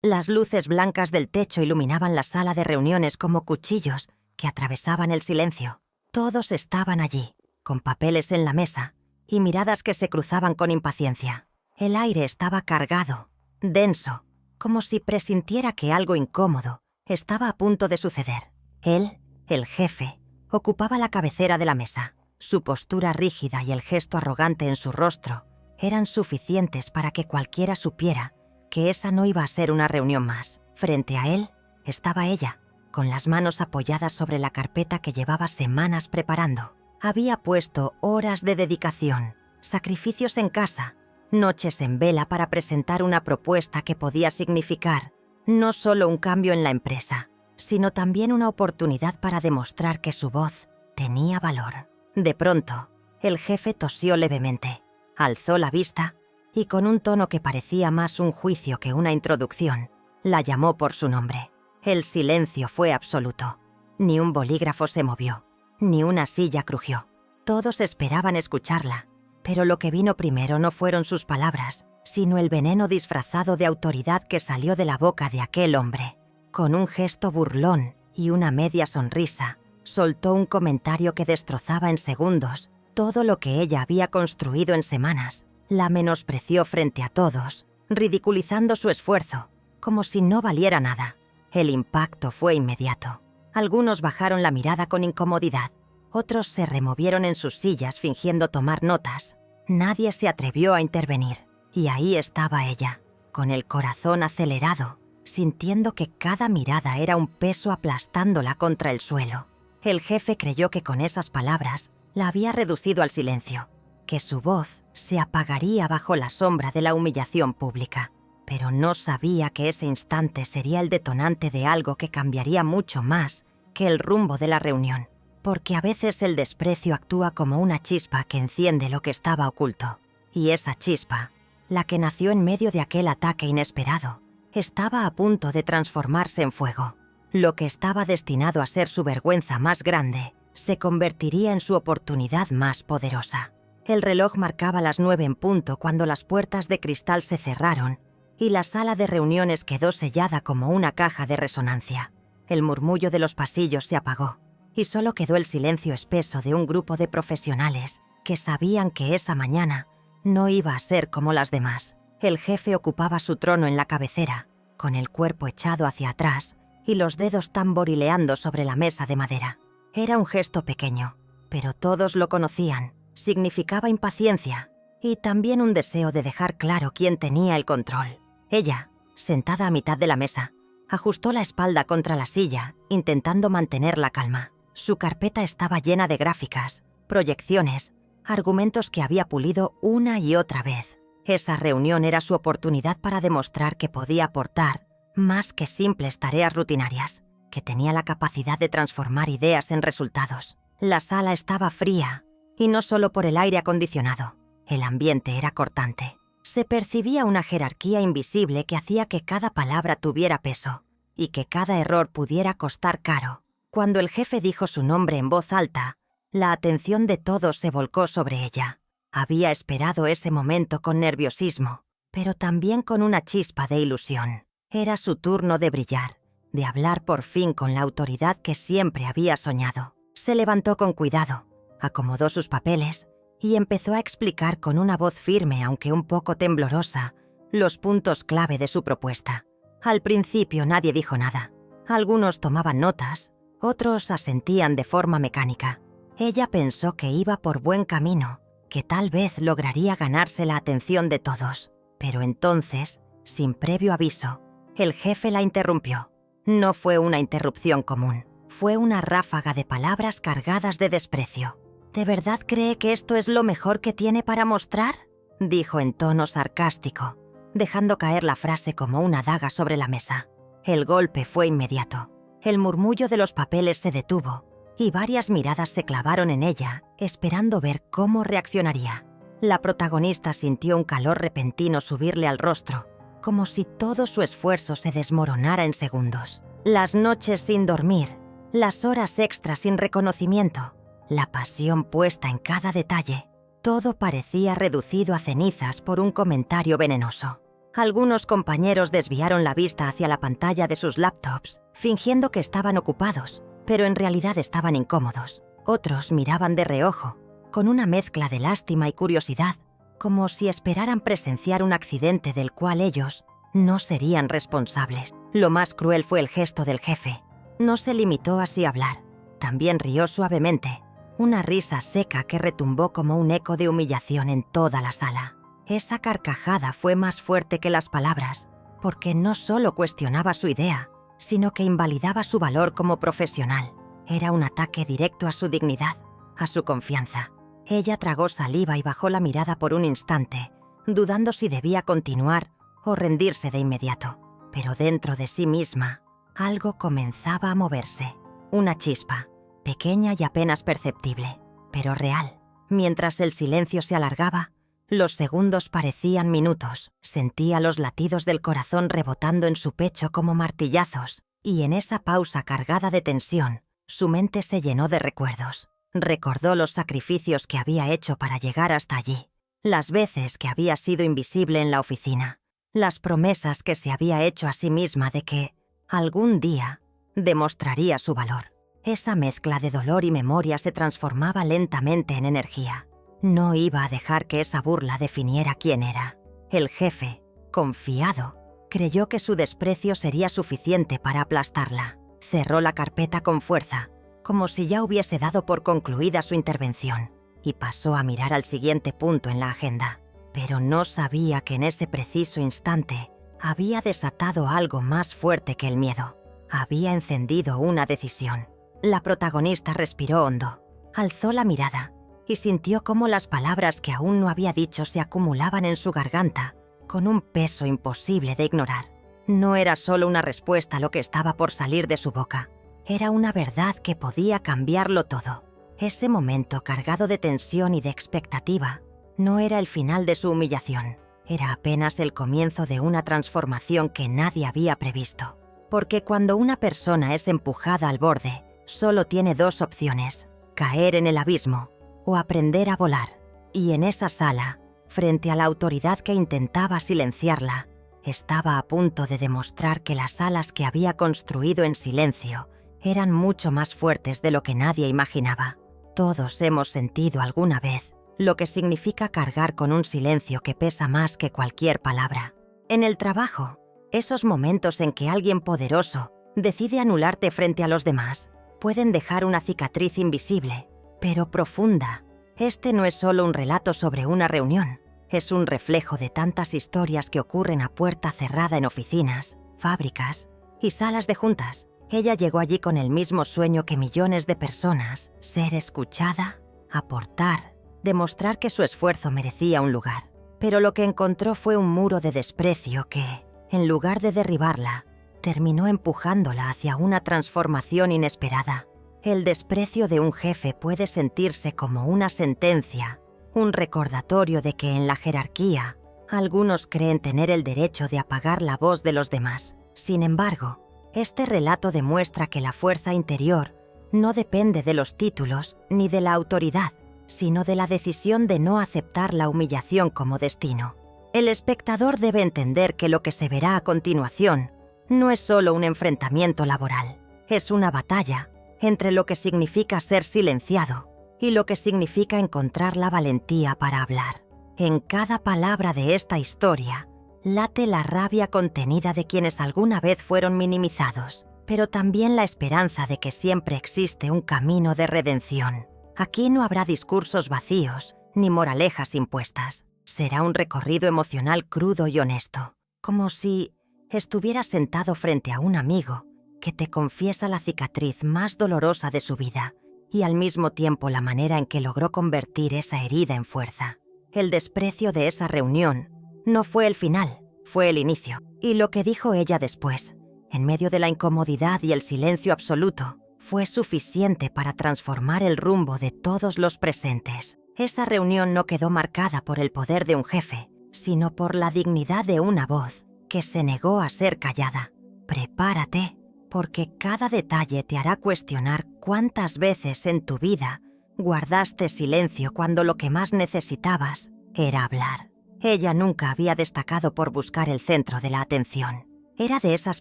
Las luces blancas del techo iluminaban la sala de reuniones como cuchillos que atravesaban el silencio. Todos estaban allí, con papeles en la mesa y miradas que se cruzaban con impaciencia. El aire estaba cargado, denso, como si presintiera que algo incómodo estaba a punto de suceder. Él, el jefe, ocupaba la cabecera de la mesa. Su postura rígida y el gesto arrogante en su rostro eran suficientes para que cualquiera supiera que esa no iba a ser una reunión más. Frente a él estaba ella, con las manos apoyadas sobre la carpeta que llevaba semanas preparando. Había puesto horas de dedicación, sacrificios en casa, noches en vela para presentar una propuesta que podía significar no solo un cambio en la empresa, sino también una oportunidad para demostrar que su voz tenía valor. De pronto, el jefe tosió levemente, alzó la vista y con un tono que parecía más un juicio que una introducción, la llamó por su nombre. El silencio fue absoluto. Ni un bolígrafo se movió, ni una silla crujió. Todos esperaban escucharla, pero lo que vino primero no fueron sus palabras, sino el veneno disfrazado de autoridad que salió de la boca de aquel hombre. Con un gesto burlón y una media sonrisa, soltó un comentario que destrozaba en segundos todo lo que ella había construido en semanas. La menospreció frente a todos, ridiculizando su esfuerzo, como si no valiera nada. El impacto fue inmediato. Algunos bajaron la mirada con incomodidad, otros se removieron en sus sillas fingiendo tomar notas. Nadie se atrevió a intervenir, y ahí estaba ella, con el corazón acelerado, sintiendo que cada mirada era un peso aplastándola contra el suelo. El jefe creyó que con esas palabras la había reducido al silencio, que su voz se apagaría bajo la sombra de la humillación pública. Pero no sabía que ese instante sería el detonante de algo que cambiaría mucho más que el rumbo de la reunión, porque a veces el desprecio actúa como una chispa que enciende lo que estaba oculto. Y esa chispa, la que nació en medio de aquel ataque inesperado, estaba a punto de transformarse en fuego. Lo que estaba destinado a ser su vergüenza más grande se convertiría en su oportunidad más poderosa. El reloj marcaba las 9 en punto cuando las puertas de cristal se cerraron y la sala de reuniones quedó sellada como una caja de resonancia. El murmullo de los pasillos se apagó y solo quedó el silencio espeso de un grupo de profesionales que sabían que esa mañana no iba a ser como las demás. El jefe ocupaba su trono en la cabecera, con el cuerpo echado hacia atrás y los dedos tamborileando sobre la mesa de madera. Era un gesto pequeño, pero todos lo conocían. Significaba impaciencia y también un deseo de dejar claro quién tenía el control. Ella, sentada a mitad de la mesa, ajustó la espalda contra la silla, intentando mantener la calma. Su carpeta estaba llena de gráficas, proyecciones, argumentos que había pulido una y otra vez. Esa reunión era su oportunidad para demostrar que podía aportar más que simples tareas rutinarias, que tenía la capacidad de transformar ideas en resultados. La sala estaba fría, y no solo por el aire acondicionado. El ambiente era cortante. Se percibía una jerarquía invisible que hacía que cada palabra tuviera peso y que cada error pudiera costar caro. Cuando el jefe dijo su nombre en voz alta, la atención de todos se volcó sobre ella. Había esperado ese momento con nerviosismo, pero también con una chispa de ilusión. Era su turno de brillar, de hablar por fin con la autoridad que siempre había soñado. Se levantó con cuidado, acomodó sus papeles y empezó a explicar con una voz firme, aunque un poco temblorosa, los puntos clave de su propuesta. Al principio nadie dijo nada. Algunos tomaban notas, otros asentían de forma mecánica. Ella pensó que iba por buen camino, que tal vez lograría ganarse la atención de todos. Pero entonces, sin previo aviso, el jefe la interrumpió. No fue una interrupción común, fue una ráfaga de palabras cargadas de desprecio. ¿De verdad cree que esto es lo mejor que tiene para mostrar?, dijo en tono sarcástico, dejando caer la frase como una daga sobre la mesa. El golpe fue inmediato. El murmullo de los papeles se detuvo y varias miradas se clavaron en ella, esperando ver cómo reaccionaría. La protagonista sintió un calor repentino subirle al rostro, como si todo su esfuerzo se desmoronara en segundos. Las noches sin dormir, las horas extras sin reconocimiento, la pasión puesta en cada detalle, todo parecía reducido a cenizas por un comentario venenoso. Algunos compañeros desviaron la vista hacia la pantalla de sus laptops, fingiendo que estaban ocupados, pero en realidad estaban incómodos. Otros miraban de reojo, con una mezcla de lástima y curiosidad, como si esperaran presenciar un accidente del cual ellos no serían responsables. Lo más cruel fue el gesto del jefe. No se limitó así a hablar. También rió suavemente, una risa seca que retumbó como un eco de humillación en toda la sala. Esa carcajada fue más fuerte que las palabras, porque no solo cuestionaba su idea, sino que invalidaba su valor como profesional. Era un ataque directo a su dignidad, a su confianza. Ella tragó saliva y bajó la mirada por un instante, dudando si debía continuar o rendirse de inmediato. Pero dentro de sí misma, algo comenzaba a moverse. Una chispa, pequeña y apenas perceptible, pero real. Mientras el silencio se alargaba, los segundos parecían minutos. Sentía los latidos del corazón rebotando en su pecho como martillazos, y en esa pausa cargada de tensión, su mente se llenó de recuerdos. Recordó los sacrificios que había hecho para llegar hasta allí, las veces que había sido invisible en la oficina, las promesas que se había hecho a sí misma de que, algún día, demostraría su valor. Esa mezcla de dolor y memoria se transformaba lentamente en energía. No iba a dejar que esa burla definiera quién era. El jefe, confiado, creyó que su desprecio sería suficiente para aplastarla. Cerró la carpeta con fuerza, como si ya hubiese dado por concluida su intervención, y pasó a mirar al siguiente punto en la agenda. Pero no sabía que en ese preciso instante había desatado algo más fuerte que el miedo. Había encendido una decisión. La protagonista respiró hondo, alzó la mirada y sintió cómo las palabras que aún no había dicho se acumulaban en su garganta con un peso imposible de ignorar. No era solo una respuesta a lo que estaba por salir de su boca. Era una verdad que podía cambiarlo todo. Ese momento cargado de tensión y de expectativa no era el final de su humillación. Era apenas el comienzo de una transformación que nadie había previsto. Porque cuando una persona es empujada al borde, solo tiene dos opciones: caer en el abismo o aprender a volar. Y en esa sala, frente a la autoridad que intentaba silenciarla, estaba a punto de demostrar que las alas que había construido en silencio eran mucho más fuertes de lo que nadie imaginaba. Todos hemos sentido alguna vez lo que significa cargar con un silencio que pesa más que cualquier palabra. En el trabajo, esos momentos en que alguien poderoso decide anularte frente a los demás pueden dejar una cicatriz invisible, pero profunda. Este no es solo un relato sobre una reunión, es un reflejo de tantas historias que ocurren a puerta cerrada en oficinas, fábricas y salas de juntas. Ella llegó allí con el mismo sueño que millones de personas: ser escuchada, aportar, demostrar que su esfuerzo merecía un lugar. Pero lo que encontró fue un muro de desprecio que, en lugar de derribarla, terminó empujándola hacia una transformación inesperada. El desprecio de un jefe puede sentirse como una sentencia, un recordatorio de que en la jerarquía, algunos creen tener el derecho de apagar la voz de los demás. Sin embargo, este relato demuestra que la fuerza interior no depende de los títulos ni de la autoridad, sino de la decisión de no aceptar la humillación como destino. El espectador debe entender que lo que se verá a continuación no es solo un enfrentamiento laboral, es una batalla entre lo que significa ser silenciado y lo que significa encontrar la valentía para hablar. En cada palabra de esta historia late la rabia contenida de quienes alguna vez fueron minimizados, pero también la esperanza de que siempre existe un camino de redención. Aquí no habrá discursos vacíos ni moralejas impuestas. Será un recorrido emocional crudo y honesto, como si estuvieras sentado frente a un amigo que te confiesa la cicatriz más dolorosa de su vida y al mismo tiempo la manera en que logró convertir esa herida en fuerza. El desprecio de esa reunión no fue el final, fue el inicio. Y lo que dijo ella después, en medio de la incomodidad y el silencio absoluto, fue suficiente para transformar el rumbo de todos los presentes. Esa reunión no quedó marcada por el poder de un jefe, sino por la dignidad de una voz que se negó a ser callada. Prepárate, porque cada detalle te hará cuestionar cuántas veces en tu vida guardaste silencio cuando lo que más necesitabas era hablar. Ella nunca había destacado por buscar el centro de la atención. Era de esas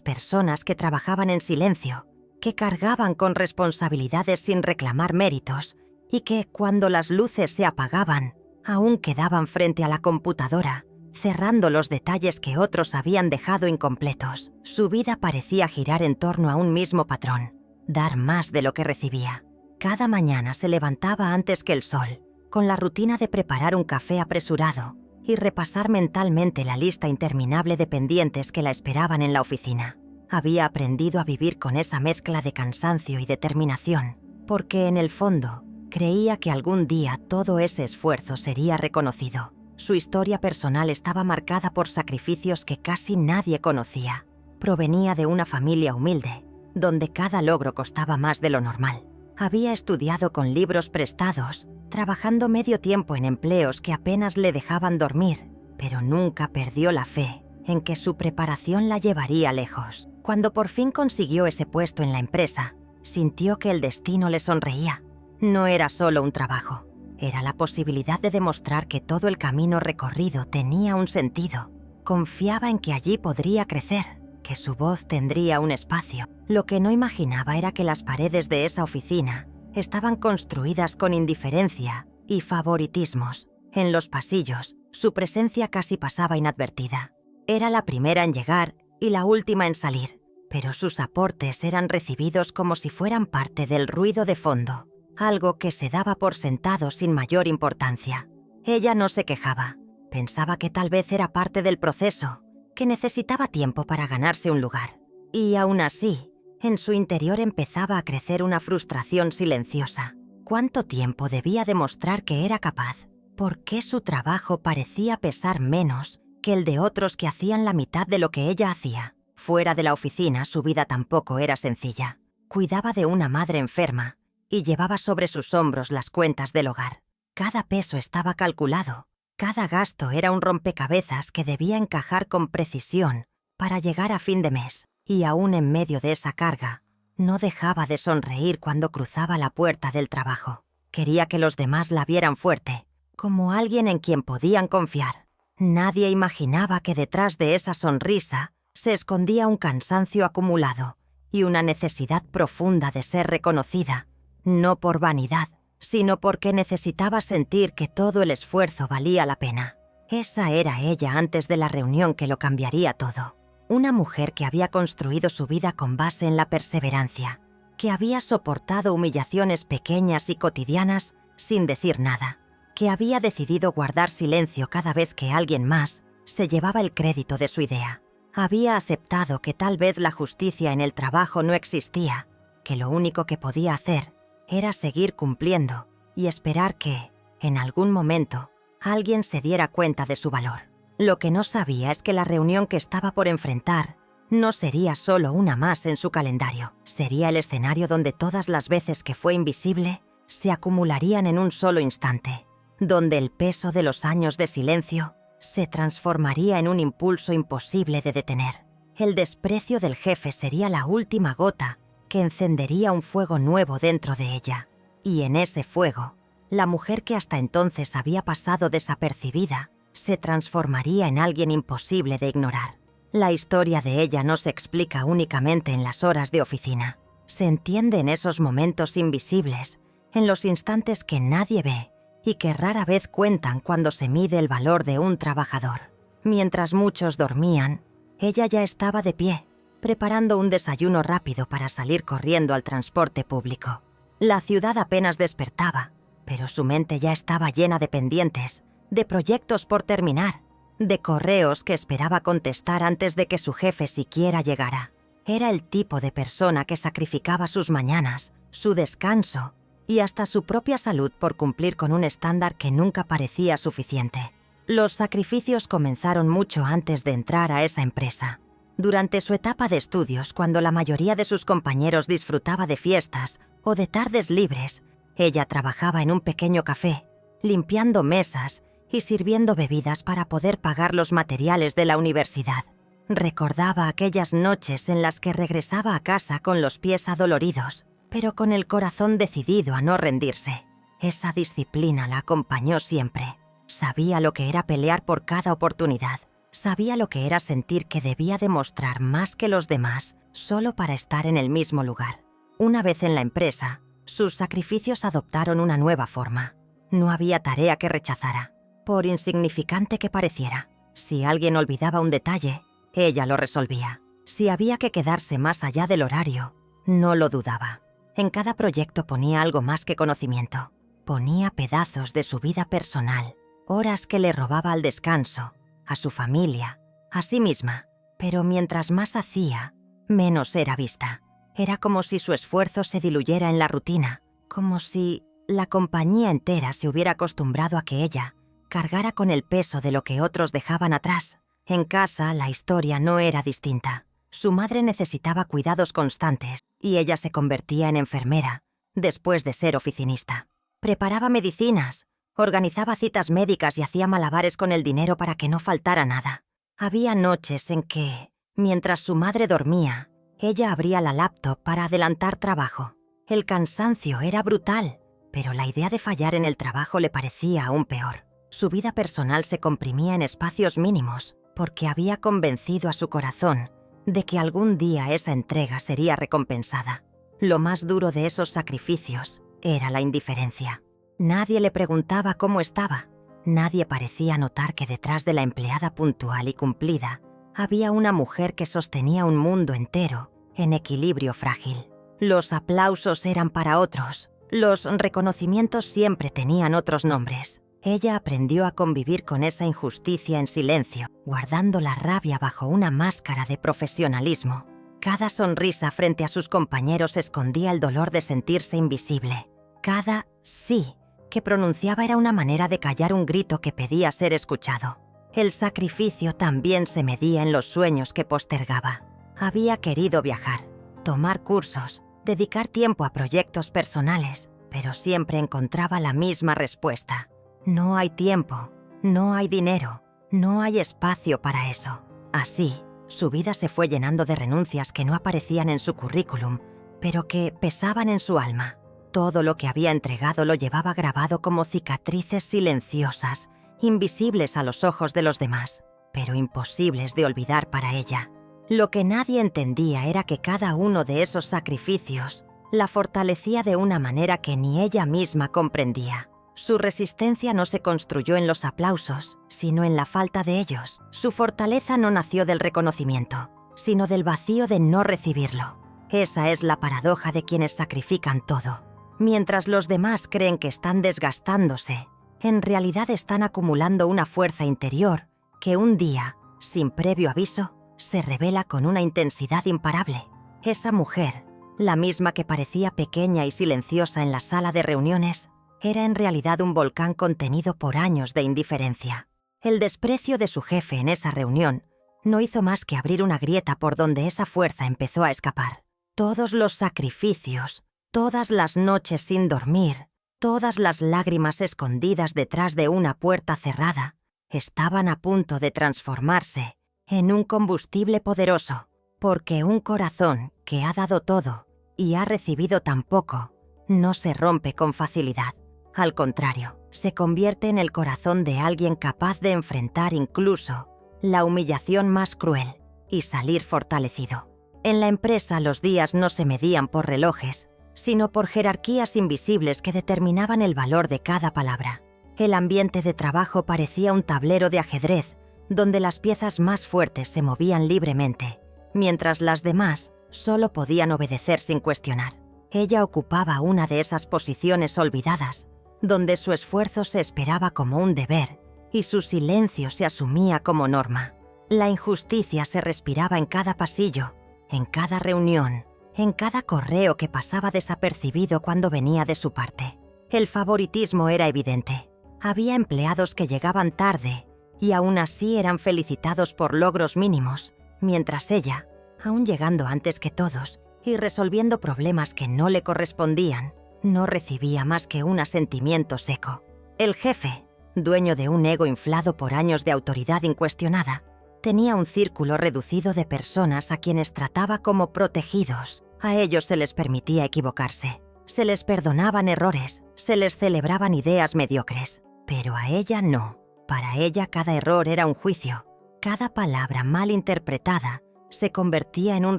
personas que trabajaban en silencio, que cargaban con responsabilidades sin reclamar méritos y que, cuando las luces se apagaban, aún quedaban frente a la computadora, cerrando los detalles que otros habían dejado incompletos. Su vida parecía girar en torno a un mismo patrón: dar más de lo que recibía. Cada mañana se levantaba antes que el sol, con la rutina de preparar un café apresurado y repasar mentalmente la lista interminable de pendientes que la esperaban en la oficina. Había aprendido a vivir con esa mezcla de cansancio y determinación, porque en el fondo creía que algún día todo ese esfuerzo sería reconocido. Su historia personal estaba marcada por sacrificios que casi nadie conocía. Provenía de una familia humilde, donde cada logro costaba más de lo normal. Había estudiado con libros prestados, trabajando medio tiempo en empleos que apenas le dejaban dormir, pero nunca perdió la fe en que su preparación la llevaría lejos. Cuando por fin consiguió ese puesto en la empresa, sintió que el destino le sonreía. No era solo un trabajo, era la posibilidad de demostrar que todo el camino recorrido tenía un sentido. Confiaba en que allí podría crecer, que su voz tendría un espacio. Lo que no imaginaba era que las paredes de esa oficina estaban construidas con indiferencia y favoritismos. En los pasillos, su presencia casi pasaba inadvertida. Era la primera en llegar y la última en salir, pero sus aportes eran recibidos como si fueran parte del ruido de fondo, algo que se daba por sentado sin mayor importancia. Ella no se quejaba, pensaba que tal vez era parte del proceso, que necesitaba tiempo para ganarse un lugar. Y aún así, en su interior empezaba a crecer una frustración silenciosa. ¿Cuánto tiempo debía demostrar que era capaz? ¿Por qué su trabajo parecía pesar menos que el de otros que hacían la mitad de lo que ella hacía? Fuera de la oficina, su vida tampoco era sencilla. Cuidaba de una madre enferma y llevaba sobre sus hombros las cuentas del hogar. Cada peso estaba calculado. Cada gasto era un rompecabezas que debía encajar con precisión para llegar a fin de mes. Y aún en medio de esa carga, no dejaba de sonreír cuando cruzaba la puerta del trabajo. Quería que los demás la vieran fuerte, como alguien en quien podían confiar. Nadie imaginaba que detrás de esa sonrisa se escondía un cansancio acumulado y una necesidad profunda de ser reconocida, no por vanidad, sino porque necesitaba sentir que todo el esfuerzo valía la pena. Esa era ella antes de la reunión que lo cambiaría todo. Una mujer que había construido su vida con base en la perseverancia, que había soportado humillaciones pequeñas y cotidianas sin decir nada, que había decidido guardar silencio cada vez que alguien más se llevaba el crédito de su idea. Había aceptado que tal vez la justicia en el trabajo no existía, que lo único que podía hacer era seguir cumpliendo y esperar que, en algún momento, alguien se diera cuenta de su valor. Lo que no sabía es que la reunión que estaba por enfrentar no sería solo una más en su calendario. Sería el escenario donde todas las veces que fue invisible se acumularían en un solo instante, donde el peso de los años de silencio se transformaría en un impulso imposible de detener. El desprecio del jefe sería la última gota que encendería un fuego nuevo dentro de ella. Y en ese fuego, la mujer que hasta entonces había pasado desapercibida se transformaría en alguien imposible de ignorar. La historia de ella no se explica únicamente en las horas de oficina. Se entiende en esos momentos invisibles, en los instantes que nadie ve y que rara vez cuentan cuando se mide el valor de un trabajador. Mientras muchos dormían, ella ya estaba de pie, preparando un desayuno rápido para salir corriendo al transporte público. La ciudad apenas despertaba, pero su mente ya estaba llena de pendientes, de proyectos por terminar, de correos que esperaba contestar antes de que su jefe siquiera llegara. Era el tipo de persona que sacrificaba sus mañanas, su descanso y hasta su propia salud por cumplir con un estándar que nunca parecía suficiente. Los sacrificios comenzaron mucho antes de entrar a esa empresa. Durante su etapa de estudios, cuando la mayoría de sus compañeros disfrutaba de fiestas o de tardes libres, ella trabajaba en un pequeño café, limpiando mesas y sirviendo bebidas para poder pagar los materiales de la universidad. Recordaba aquellas noches en las que regresaba a casa con los pies adoloridos, pero con el corazón decidido a no rendirse. Esa disciplina la acompañó siempre. Sabía lo que era pelear por cada oportunidad. Sabía lo que era sentir que debía demostrar más que los demás solo para estar en el mismo lugar. Una vez en la empresa, sus sacrificios adoptaron una nueva forma. No había tarea que rechazara, por insignificante que pareciera. Si alguien olvidaba un detalle, ella lo resolvía. Si había que quedarse más allá del horario, no lo dudaba. En cada proyecto ponía algo más que conocimiento. Ponía pedazos de su vida personal, horas que le robaba al descanso, a su familia, a sí misma. Pero mientras más hacía, menos era vista. Era como si su esfuerzo se diluyera en la rutina, como si la compañía entera se hubiera acostumbrado a que ella cargara con el peso de lo que otros dejaban atrás. En casa, la historia no era distinta. Su madre necesitaba cuidados constantes y ella se convertía en enfermera después de ser oficinista. Preparaba medicinas, organizaba citas médicas y hacía malabares con el dinero para que no faltara nada. Había noches en que, mientras su madre dormía, ella abría la laptop para adelantar trabajo. El cansancio era brutal, pero la idea de fallar en el trabajo le parecía aún peor. Su vida personal se comprimía en espacios mínimos porque había convencido a su corazón de que algún día esa entrega sería recompensada. Lo más duro de esos sacrificios era la indiferencia. Nadie le preguntaba cómo estaba. Nadie parecía notar que detrás de la empleada puntual y cumplida había una mujer que sostenía un mundo entero en equilibrio frágil. Los aplausos eran para otros. Los reconocimientos siempre tenían otros nombres. Ella aprendió a convivir con esa injusticia en silencio, guardando la rabia bajo una máscara de profesionalismo. Cada sonrisa frente a sus compañeros escondía el dolor de sentirse invisible. Cada sí que pronunciaba era una manera de callar un grito que pedía ser escuchado. El sacrificio también se medía en los sueños que postergaba. Había querido viajar, tomar cursos, dedicar tiempo a proyectos personales, pero siempre encontraba la misma respuesta. No hay tiempo, no hay dinero, no hay espacio para eso. Así, su vida se fue llenando de renuncias que no aparecían en su currículum, pero que pesaban en su alma. Todo lo que había entregado lo llevaba grabado como cicatrices silenciosas, invisibles a los ojos de los demás, pero imposibles de olvidar para ella. Lo que nadie entendía era que cada uno de esos sacrificios la fortalecía de una manera que ni ella misma comprendía. Su resistencia no se construyó en los aplausos, sino en la falta de ellos. Su fortaleza no nació del reconocimiento, sino del vacío de no recibirlo. Esa es la paradoja de quienes sacrifican todo. Mientras los demás creen que están desgastándose, en realidad están acumulando una fuerza interior que un día, sin previo aviso, se revela con una intensidad imparable. Esa mujer, la misma que parecía pequeña y silenciosa en la sala de reuniones, era en realidad un volcán contenido por años de indiferencia. El desprecio de su jefe en esa reunión no hizo más que abrir una grieta por donde esa fuerza empezó a escapar. Todos los sacrificios, todas las noches sin dormir, todas las lágrimas escondidas detrás de una puerta cerrada, estaban a punto de transformarse en un combustible poderoso, porque un corazón que ha dado todo y ha recibido tan poco no se rompe con facilidad. Al contrario, se convierte en el corazón de alguien capaz de enfrentar incluso la humillación más cruel y salir fortalecido. En la empresa los días no se medían por relojes, sino por jerarquías invisibles que determinaban el valor de cada palabra. El ambiente de trabajo parecía un tablero de ajedrez, donde las piezas más fuertes se movían libremente, mientras las demás solo podían obedecer sin cuestionar. Ella ocupaba una de esas posiciones olvidadas, donde su esfuerzo se esperaba como un deber y su silencio se asumía como norma. La injusticia se respiraba en cada pasillo, en cada reunión, en cada correo que pasaba desapercibido cuando venía de su parte. El favoritismo era evidente. Había empleados que llegaban tarde y aún así eran felicitados por logros mínimos, mientras ella, aún llegando antes que todos y resolviendo problemas que no le correspondían, no recibía más que un asentimiento seco. El jefe, dueño de un ego inflado por años de autoridad incuestionada, tenía un círculo reducido de personas a quienes trataba como protegidos. A ellos se les permitía equivocarse, se les perdonaban errores, se les celebraban ideas mediocres. Pero a ella no. Para ella cada error era un juicio. Cada palabra mal interpretada se convertía en un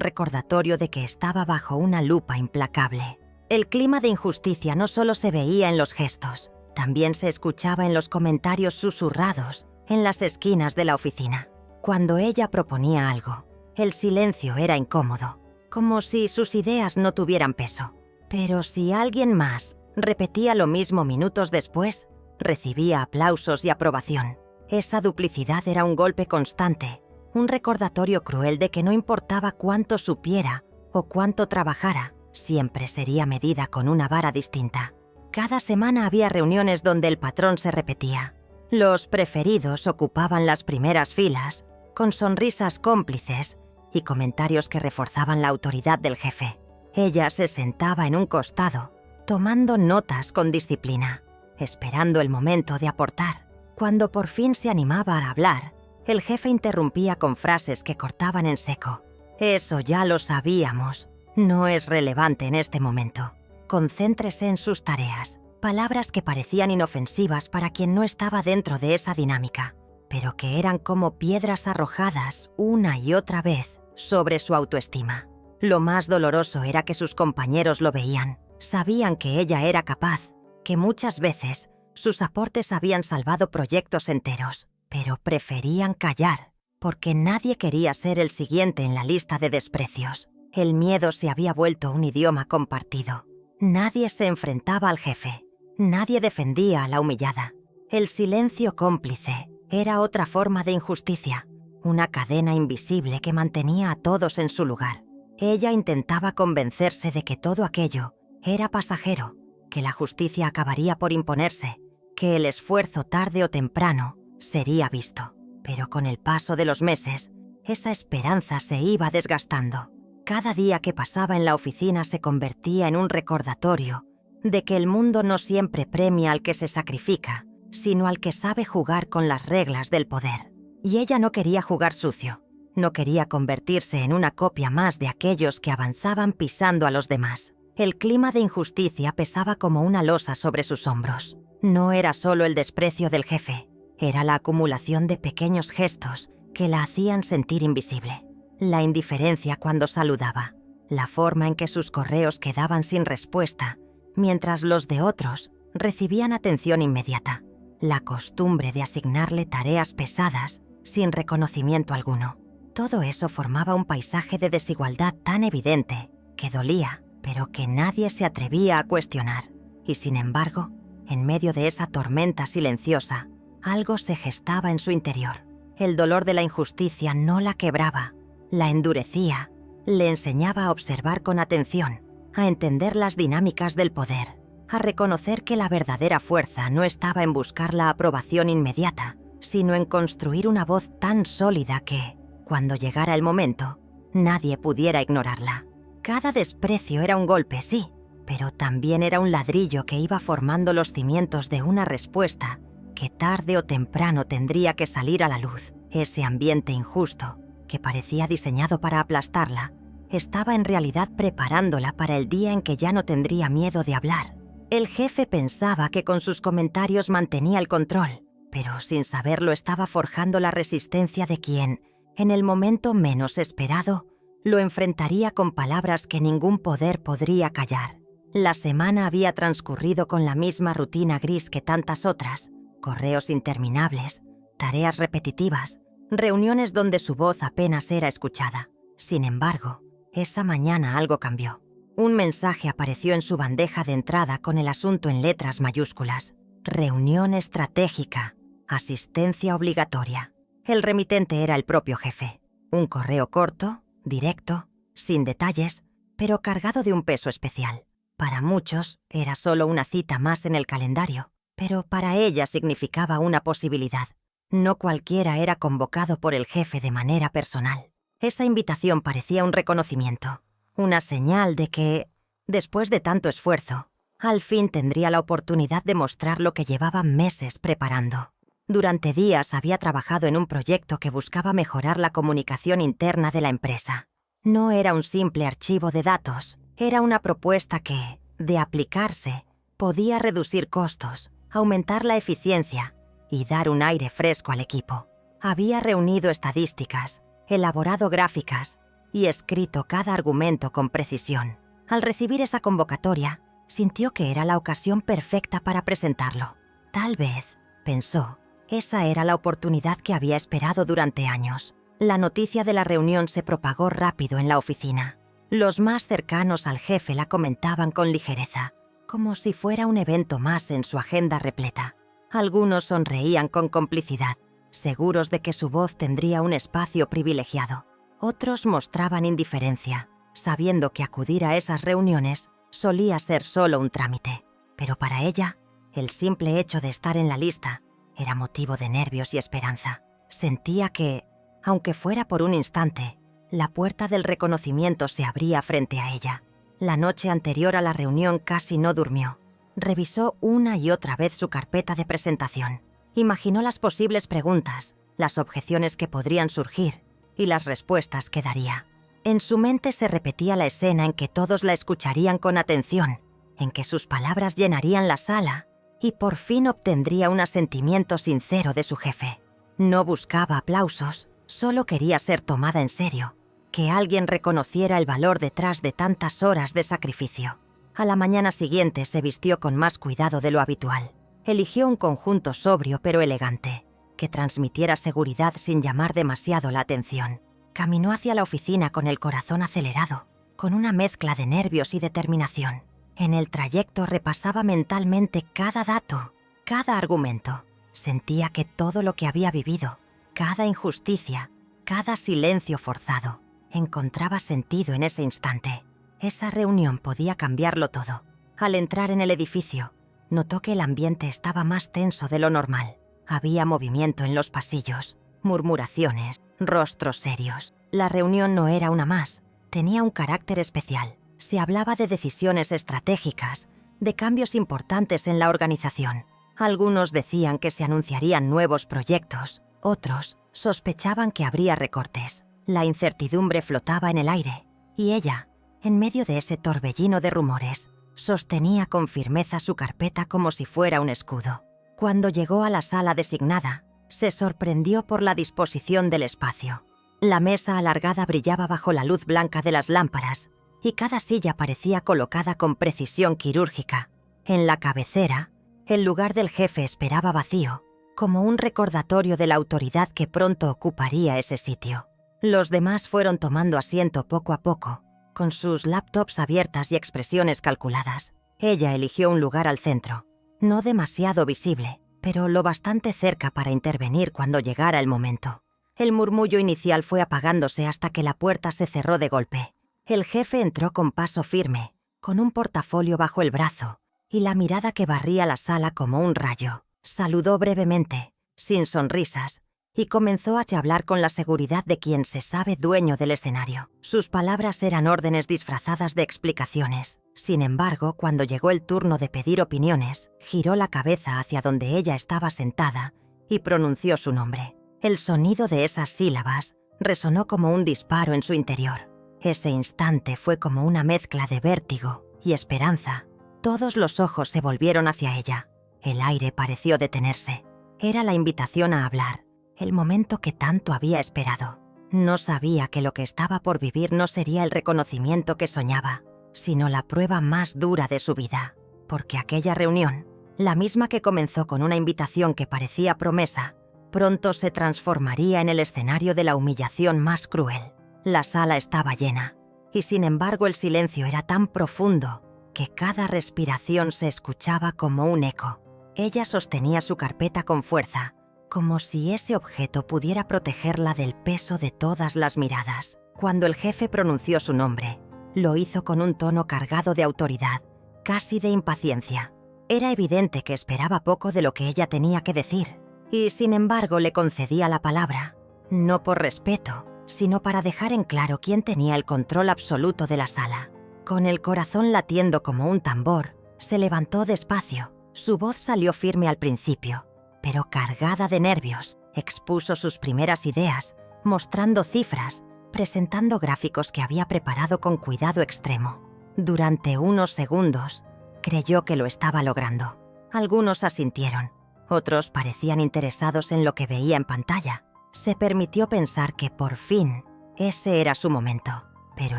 recordatorio de que estaba bajo una lupa implacable. El clima de injusticia no solo se veía en los gestos, también se escuchaba en los comentarios susurrados en las esquinas de la oficina. Cuando ella proponía algo, el silencio era incómodo, como si sus ideas no tuvieran peso. Pero si alguien más repetía lo mismo minutos después, recibía aplausos y aprobación. Esa duplicidad era un golpe constante, un recordatorio cruel de que no importaba cuánto supiera o cuánto trabajara, siempre sería medida con una vara distinta. Cada semana había reuniones donde el patrón se repetía. Los preferidos ocupaban las primeras filas, con sonrisas cómplices y comentarios que reforzaban la autoridad del jefe. Ella se sentaba en un costado, tomando notas con disciplina, esperando el momento de aportar. Cuando por fin se animaba a hablar, el jefe interrumpía con frases que cortaban en seco. «Eso ya lo sabíamos. No es relevante en este momento. Concéntrese en sus tareas». Palabras que parecían inofensivas para quien no estaba dentro de esa dinámica, pero que eran como piedras arrojadas una y otra vez sobre su autoestima. Lo más doloroso era que sus compañeros lo veían. Sabían que ella era capaz, que muchas veces sus aportes habían salvado proyectos enteros, pero preferían callar, porque nadie quería ser el siguiente en la lista de desprecios. El miedo se había vuelto un idioma compartido. Nadie se enfrentaba al jefe. Nadie defendía a la humillada. El silencio cómplice era otra forma de injusticia, una cadena invisible que mantenía a todos en su lugar. Ella intentaba convencerse de que todo aquello era pasajero, que la justicia acabaría por imponerse, que el esfuerzo tarde o temprano sería visto. Pero con el paso de los meses, esa esperanza se iba desgastando. Cada día que pasaba en la oficina se convertía en un recordatorio de que el mundo no siempre premia al que se sacrifica, sino al que sabe jugar con las reglas del poder. Y ella no quería jugar sucio, no quería convertirse en una copia más de aquellos que avanzaban pisando a los demás. El clima de injusticia pesaba como una losa sobre sus hombros. No era solo el desprecio del jefe, era la acumulación de pequeños gestos que la hacían sentir invisible. La indiferencia cuando saludaba, la forma en que sus correos quedaban sin respuesta, mientras los de otros recibían atención inmediata. La costumbre de asignarle tareas pesadas sin reconocimiento alguno. Todo eso formaba un paisaje de desigualdad tan evidente que dolía, pero que nadie se atrevía a cuestionar. Y sin embargo, en medio de esa tormenta silenciosa, algo se gestaba en su interior. El dolor de la injusticia no la quebraba, la endurecía, le enseñaba a observar con atención, a entender las dinámicas del poder, a reconocer que la verdadera fuerza no estaba en buscar la aprobación inmediata, sino en construir una voz tan sólida que, cuando llegara el momento, nadie pudiera ignorarla. Cada desprecio era un golpe, sí, pero también era un ladrillo que iba formando los cimientos de una respuesta que tarde o temprano tendría que salir a la luz. Ese ambiente injusto, que parecía diseñado para aplastarla, estaba en realidad preparándola para el día en que ya no tendría miedo de hablar. El jefe pensaba que con sus comentarios mantenía el control, pero sin saberlo estaba forjando la resistencia de quien, en el momento menos esperado, lo enfrentaría con palabras que ningún poder podría callar. La semana había transcurrido con la misma rutina gris que tantas otras: correos interminables, tareas repetitivas, reuniones donde su voz apenas era escuchada. Sin embargo, esa mañana algo cambió. Un mensaje apareció en su bandeja de entrada con el asunto en letras mayúsculas: reunión estratégica, asistencia obligatoria. El remitente era el propio jefe. Un correo corto, directo, sin detalles, pero cargado de un peso especial. Para muchos era solo una cita más en el calendario, pero para ella significaba una posibilidad. No cualquiera era convocado por el jefe de manera personal. Esa invitación parecía un reconocimiento, una señal de que, después de tanto esfuerzo, al fin tendría la oportunidad de mostrar lo que llevaba meses preparando. Durante días había trabajado en un proyecto que buscaba mejorar la comunicación interna de la empresa. No era un simple archivo de datos, era una propuesta que, de aplicarse, podía reducir costos, aumentar la eficiencia y dar un aire fresco al equipo. Había reunido estadísticas, elaborado gráficas y escrito cada argumento con precisión. Al recibir esa convocatoria, sintió que era la ocasión perfecta para presentarlo. Tal vez, pensó, esa era la oportunidad que había esperado durante años. La noticia de la reunión se propagó rápido en la oficina. Los más cercanos al jefe la comentaban con ligereza, como si fuera un evento más en su agenda repleta. Algunos sonreían con complicidad, seguros de que su voz tendría un espacio privilegiado. Otros mostraban indiferencia, sabiendo que acudir a esas reuniones solía ser solo un trámite. Pero para ella, el simple hecho de estar en la lista era motivo de nervios y esperanza. Sentía que, aunque fuera por un instante, la puerta del reconocimiento se abría frente a ella. La noche anterior a la reunión casi no durmió. Revisó una y otra vez su carpeta de presentación. Imaginó las posibles preguntas, las objeciones que podrían surgir y las respuestas que daría. En su mente se repetía la escena en que todos la escucharían con atención, en que sus palabras llenarían la sala y por fin obtendría un asentimiento sincero de su jefe. No buscaba aplausos, solo quería ser tomada en serio, que alguien reconociera el valor detrás de tantas horas de sacrificio. A la mañana siguiente se vistió con más cuidado de lo habitual. Eligió un conjunto sobrio pero elegante, que transmitiera seguridad sin llamar demasiado la atención. Caminó hacia la oficina con el corazón acelerado, con una mezcla de nervios y determinación. En el trayecto repasaba mentalmente cada dato, cada argumento. Sentía que todo lo que había vivido, cada injusticia, cada silencio forzado, encontraba sentido en ese instante. Esa reunión podía cambiarlo todo. Al entrar en el edificio, notó que el ambiente estaba más tenso de lo normal. Había movimiento en los pasillos, murmuraciones, rostros serios. La reunión no era una más, tenía un carácter especial. Se hablaba de decisiones estratégicas, de cambios importantes en la organización. Algunos decían que se anunciarían nuevos proyectos, otros sospechaban que habría recortes. La incertidumbre flotaba en el aire, y ella, en medio de ese torbellino de rumores, sostenía con firmeza su carpeta como si fuera un escudo. Cuando llegó a la sala designada, se sorprendió por la disposición del espacio. La mesa alargada brillaba bajo la luz blanca de las lámparas, y cada silla parecía colocada con precisión quirúrgica. En la cabecera, el lugar del jefe esperaba vacío, como un recordatorio de la autoridad que pronto ocuparía ese sitio. Los demás fueron tomando asiento poco a poco, con sus laptops abiertas y expresiones calculadas. Ella eligió un lugar al centro, no demasiado visible, pero lo bastante cerca para intervenir cuando llegara el momento. El murmullo inicial fue apagándose hasta que la puerta se cerró de golpe. El jefe entró con paso firme, con un portafolio bajo el brazo y la mirada que barría la sala como un rayo. Saludó brevemente, sin sonrisas, y comenzó a hablar con la seguridad de quien se sabe dueño del escenario. Sus palabras eran órdenes disfrazadas de explicaciones. Sin embargo, cuando llegó el turno de pedir opiniones, giró la cabeza hacia donde ella estaba sentada y pronunció su nombre. El sonido de esas sílabas resonó como un disparo en su interior. Ese instante fue como una mezcla de vértigo y esperanza. Todos los ojos se volvieron hacia ella. El aire pareció detenerse. Era la invitación a hablar, el momento que tanto había esperado. No sabía que lo que estaba por vivir no sería el reconocimiento que soñaba, sino la prueba más dura de su vida, porque aquella reunión, la misma que comenzó con una invitación que parecía promesa, pronto se transformaría en el escenario de la humillación más cruel. La sala estaba llena, y sin embargo el silencio era tan profundo que cada respiración se escuchaba como un eco. Ella sostenía su carpeta con fuerza, como si ese objeto pudiera protegerla del peso de todas las miradas. Cuando el jefe pronunció su nombre, lo hizo con un tono cargado de autoridad, casi de impaciencia. Era evidente que esperaba poco de lo que ella tenía que decir, y sin embargo le concedía la palabra, no por respeto, sino para dejar en claro quién tenía el control absoluto de la sala. Con el corazón latiendo como un tambor, se levantó despacio. Su voz salió firme al principio, pero cargada de nervios. Expuso sus primeras ideas, mostrando cifras, presentando gráficos que había preparado con cuidado extremo. Durante unos segundos, creyó que lo estaba logrando. Algunos asintieron, otros parecían interesados en lo que veía en pantalla. Se permitió pensar que por fin ese era su momento. Pero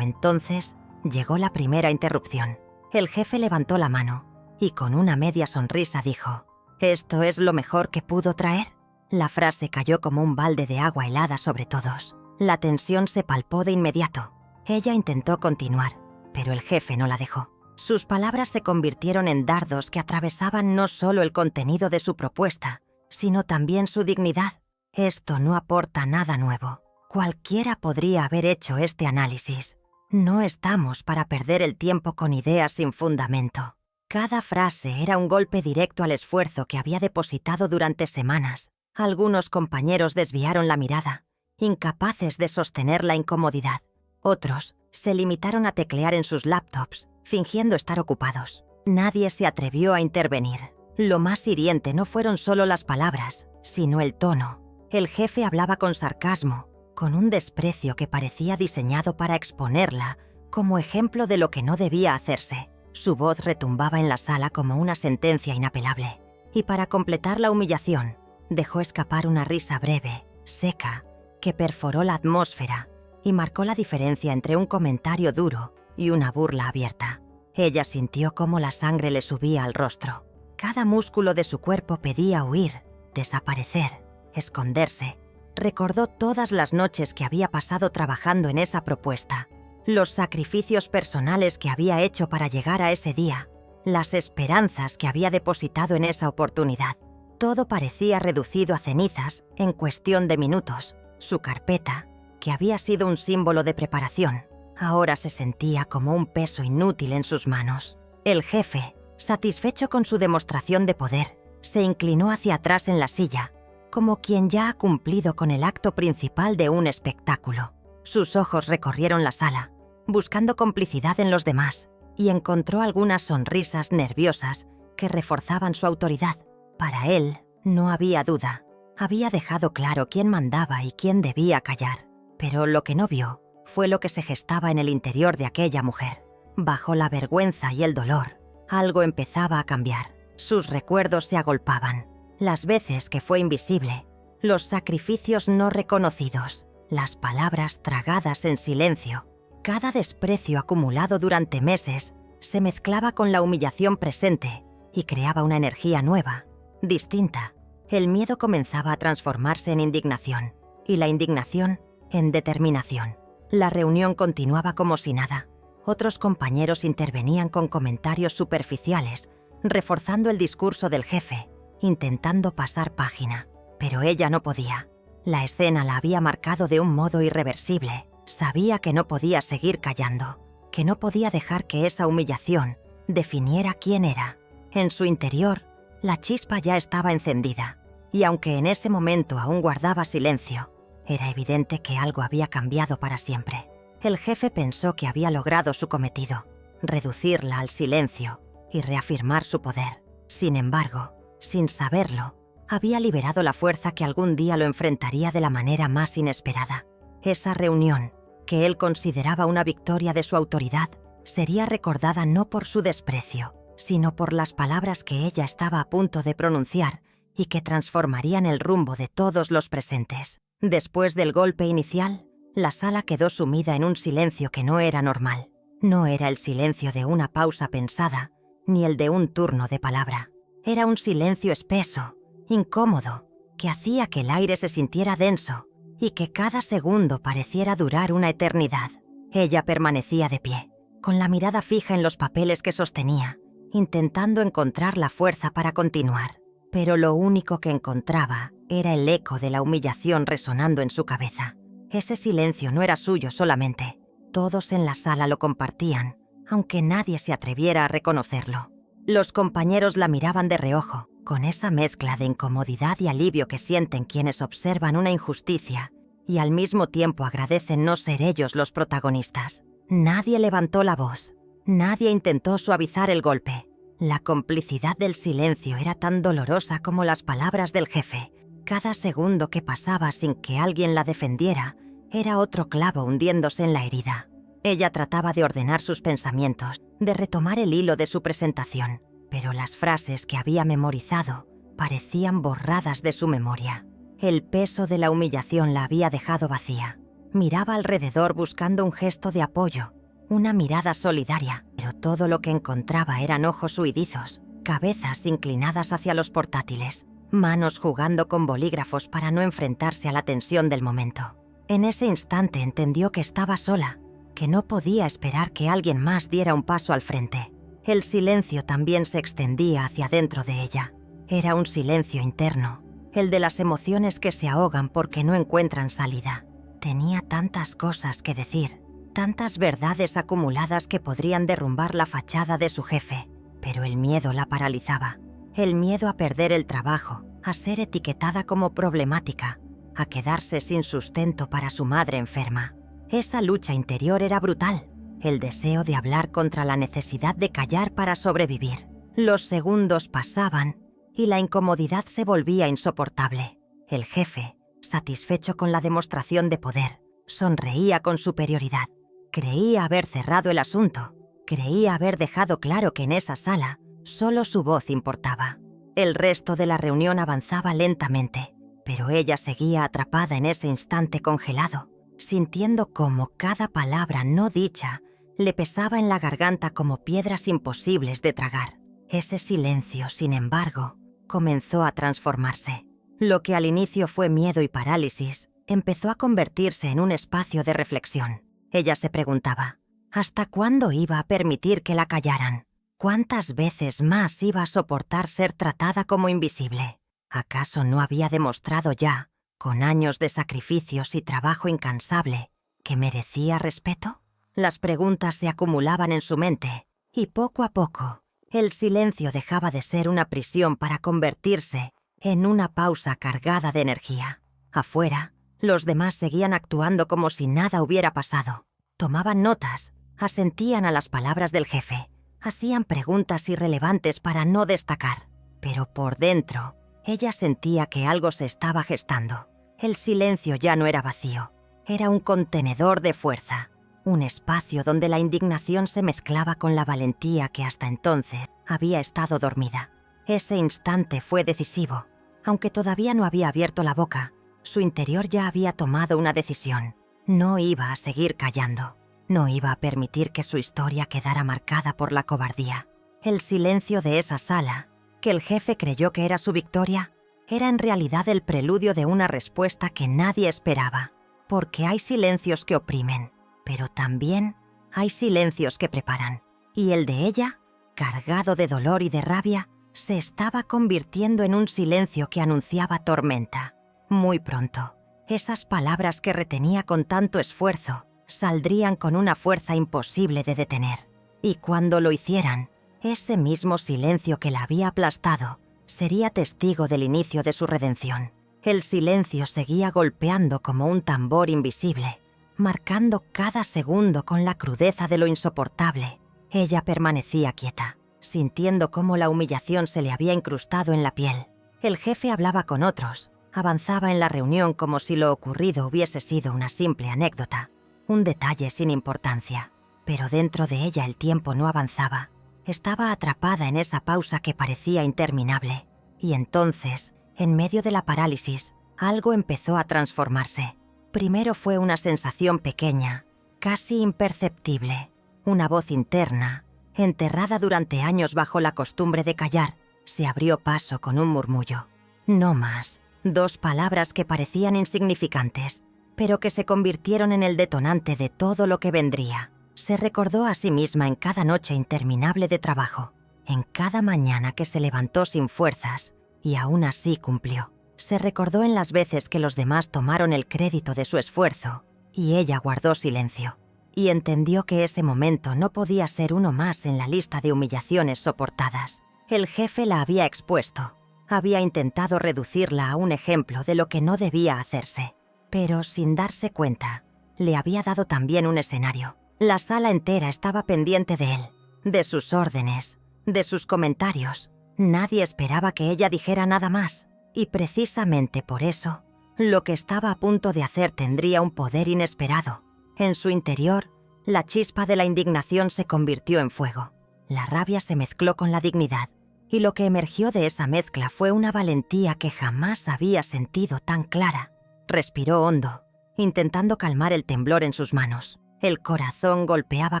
entonces llegó la primera interrupción. El jefe levantó la mano y con una media sonrisa dijo: «¿Esto es lo mejor que pudo traer?». La frase cayó como un balde de agua helada sobre todos. La tensión se palpó de inmediato. Ella intentó continuar, pero el jefe no la dejó. Sus palabras se convirtieron en dardos que atravesaban no solo el contenido de su propuesta, sino también su dignidad. «Esto no aporta nada nuevo. Cualquiera podría haber hecho este análisis. No estamos para perder el tiempo con ideas sin fundamento». Cada frase era un golpe directo al esfuerzo que había depositado durante semanas. Algunos compañeros desviaron la mirada, incapaces de sostener la incomodidad. Otros se limitaron a teclear en sus laptops, fingiendo estar ocupados. Nadie se atrevió a intervenir. Lo más hiriente no fueron solo las palabras, sino el tono. El jefe hablaba con sarcasmo, con un desprecio que parecía diseñado para exponerla como ejemplo de lo que no debía hacerse. Su voz retumbaba en la sala como una sentencia inapelable. Y para completar la humillación, dejó escapar una risa breve, seca, que perforó la atmósfera y marcó la diferencia entre un comentario duro y una burla abierta. Ella sintió cómo la sangre le subía al rostro. Cada músculo de su cuerpo pedía huir, desaparecer, esconderse. Recordó todas las noches que había pasado trabajando en esa propuesta, los sacrificios personales que había hecho para llegar a ese día, las esperanzas que había depositado en esa oportunidad. Todo parecía reducido a cenizas en cuestión de minutos. Su carpeta, que había sido un símbolo de preparación, ahora se sentía como un peso inútil en sus manos. El jefe, satisfecho con su demostración de poder, se inclinó hacia atrás en la silla, como quien ya ha cumplido con el acto principal de un espectáculo. Sus ojos recorrieron la sala, buscando complicidad en los demás, y encontró algunas sonrisas nerviosas que reforzaban su autoridad. Para él, no había duda. Había dejado claro quién mandaba y quién debía callar. Pero lo que no vio fue lo que se gestaba en el interior de aquella mujer. Bajo la vergüenza y el dolor, algo empezaba a cambiar. Sus recuerdos se agolpaban. Las veces que fue invisible, los sacrificios no reconocidos, las palabras tragadas en silencio. Cada desprecio acumulado durante meses se mezclaba con la humillación presente y creaba una energía nueva, distinta. El miedo comenzaba a transformarse en indignación y la indignación en determinación. La reunión continuaba como si nada. Otros compañeros intervenían con comentarios superficiales, reforzando el discurso del jefe, intentando pasar página. Pero ella no podía. La escena la había marcado de un modo irreversible. Sabía que no podía seguir callando, que no podía dejar que esa humillación definiera quién era. En su interior, la chispa ya estaba encendida, y aunque en ese momento aún guardaba silencio, era evidente que algo había cambiado para siempre. El jefe pensó que había logrado su cometido, reducirla al silencio y reafirmar su poder. Sin embargo, sin saberlo, había liberado la fuerza que algún día lo enfrentaría de la manera más inesperada. Esa reunión, que él consideraba una victoria de su autoridad, sería recordada no por su desprecio, sino por las palabras que ella estaba a punto de pronunciar y que transformarían el rumbo de todos los presentes. Después del golpe inicial, la sala quedó sumida en un silencio que no era normal. No era el silencio de una pausa pensada, ni el de un turno de palabra. Era un silencio espeso, incómodo, que hacía que el aire se sintiera denso y que cada segundo pareciera durar una eternidad. Ella permanecía de pie, con la mirada fija en los papeles que sostenía, intentando encontrar la fuerza para continuar. Pero lo único que encontraba era el eco de la humillación resonando en su cabeza. Ese silencio no era suyo solamente. Todos en la sala lo compartían, aunque nadie se atreviera a reconocerlo. Los compañeros la miraban de reojo, con esa mezcla de incomodidad y alivio que sienten quienes observan una injusticia y al mismo tiempo agradecen no ser ellos los protagonistas. Nadie levantó la voz, nadie intentó suavizar el golpe. La complicidad del silencio era tan dolorosa como las palabras del jefe. Cada segundo que pasaba sin que alguien la defendiera era otro clavo hundiéndose en la herida. Ella trataba de ordenar sus pensamientos, de retomar el hilo de su presentación, pero las frases que había memorizado parecían borradas de su memoria. El peso de la humillación la había dejado vacía. Miraba alrededor buscando un gesto de apoyo, una mirada solidaria, pero todo lo que encontraba eran ojos huidizos, cabezas inclinadas hacia los portátiles, manos jugando con bolígrafos para no enfrentarse a la tensión del momento. En ese instante entendió que estaba sola, que no podía esperar que alguien más diera un paso al frente. El silencio también se extendía hacia dentro de ella. Era un silencio interno, el de las emociones que se ahogan porque no encuentran salida. Tenía tantas cosas que decir, tantas verdades acumuladas que podrían derrumbar la fachada de su jefe, pero el miedo la paralizaba. El miedo a perder el trabajo, a ser etiquetada como problemática, a quedarse sin sustento para su madre enferma. Esa lucha interior era brutal, el deseo de hablar contra la necesidad de callar para sobrevivir. Los segundos pasaban y la incomodidad se volvía insoportable. El jefe, satisfecho con la demostración de poder, sonreía con superioridad. Creía haber cerrado el asunto, creía haber dejado claro que en esa sala solo su voz importaba. El resto de la reunión avanzaba lentamente, pero ella seguía atrapada en ese instante congelado, sintiendo cómo cada palabra no dicha le pesaba en la garganta como piedras imposibles de tragar. Ese silencio, sin embargo, comenzó a transformarse. Lo que al inicio fue miedo y parálisis, empezó a convertirse en un espacio de reflexión. Ella se preguntaba, ¿hasta cuándo iba a permitir que la callaran? ¿Cuántas veces más iba a soportar ser tratada como invisible? ¿Acaso no había demostrado ya, con años de sacrificios y trabajo incansable, que merecía respeto? Las preguntas se acumulaban en su mente, y poco a poco, el silencio dejaba de ser una prisión para convertirse en una pausa cargada de energía. Afuera, los demás seguían actuando como si nada hubiera pasado. Tomaban notas, asentían a las palabras del jefe, hacían preguntas irrelevantes para no destacar. Pero por dentro, ella sentía que algo se estaba gestando. El silencio ya no era vacío, era un contenedor de fuerza, un espacio donde la indignación se mezclaba con la valentía que hasta entonces había estado dormida. Ese instante fue decisivo. Aunque todavía no había abierto la boca, su interior ya había tomado una decisión. No iba a seguir callando. No iba a permitir que su historia quedara marcada por la cobardía. El silencio de esa sala, que el jefe creyó que era su victoria, era en realidad el preludio de una respuesta que nadie esperaba. Porque hay silencios que oprimen, pero también hay silencios que preparan. Y el de ella, cargado de dolor y de rabia, se estaba convirtiendo en un silencio que anunciaba tormenta. Muy pronto, esas palabras que retenía con tanto esfuerzo saldrían con una fuerza imposible de detener. Y cuando lo hicieran, ese mismo silencio que la había aplastado sería testigo del inicio de su redención. El silencio seguía golpeando como un tambor invisible, marcando cada segundo con la crudeza de lo insoportable. Ella permanecía quieta, sintiendo cómo la humillación se le había incrustado en la piel. El jefe hablaba con otros, avanzaba en la reunión como si lo ocurrido hubiese sido una simple anécdota, un detalle sin importancia. Pero dentro de ella el tiempo no avanzaba. Estaba atrapada en esa pausa que parecía interminable. Y entonces, en medio de la parálisis, algo empezó a transformarse. Primero fue una sensación pequeña, casi imperceptible, una voz interna, enterrada durante años bajo la costumbre de callar, se abrió paso con un murmullo. No más, 2 palabras que parecían insignificantes, pero que se convirtieron en el detonante de todo lo que vendría. Se recordó a sí misma en cada noche interminable de trabajo, en cada mañana que se levantó sin fuerzas, y aún así cumplió. Se recordó en las veces que los demás tomaron el crédito de su esfuerzo, y ella guardó silencio. Y entendió que ese momento no podía ser uno más en la lista de humillaciones soportadas. El jefe la había expuesto. Había intentado reducirla a un ejemplo de lo que no debía hacerse. Pero, sin darse cuenta, le había dado también un escenario. La sala entera estaba pendiente de él, de sus órdenes, de sus comentarios. Nadie esperaba que ella dijera nada más. Y precisamente por eso, lo que estaba a punto de hacer tendría un poder inesperado. En su interior, la chispa de la indignación se convirtió en fuego. La rabia se mezcló con la dignidad, y lo que emergió de esa mezcla fue una valentía que jamás había sentido tan clara. Respiró hondo, intentando calmar el temblor en sus manos. El corazón golpeaba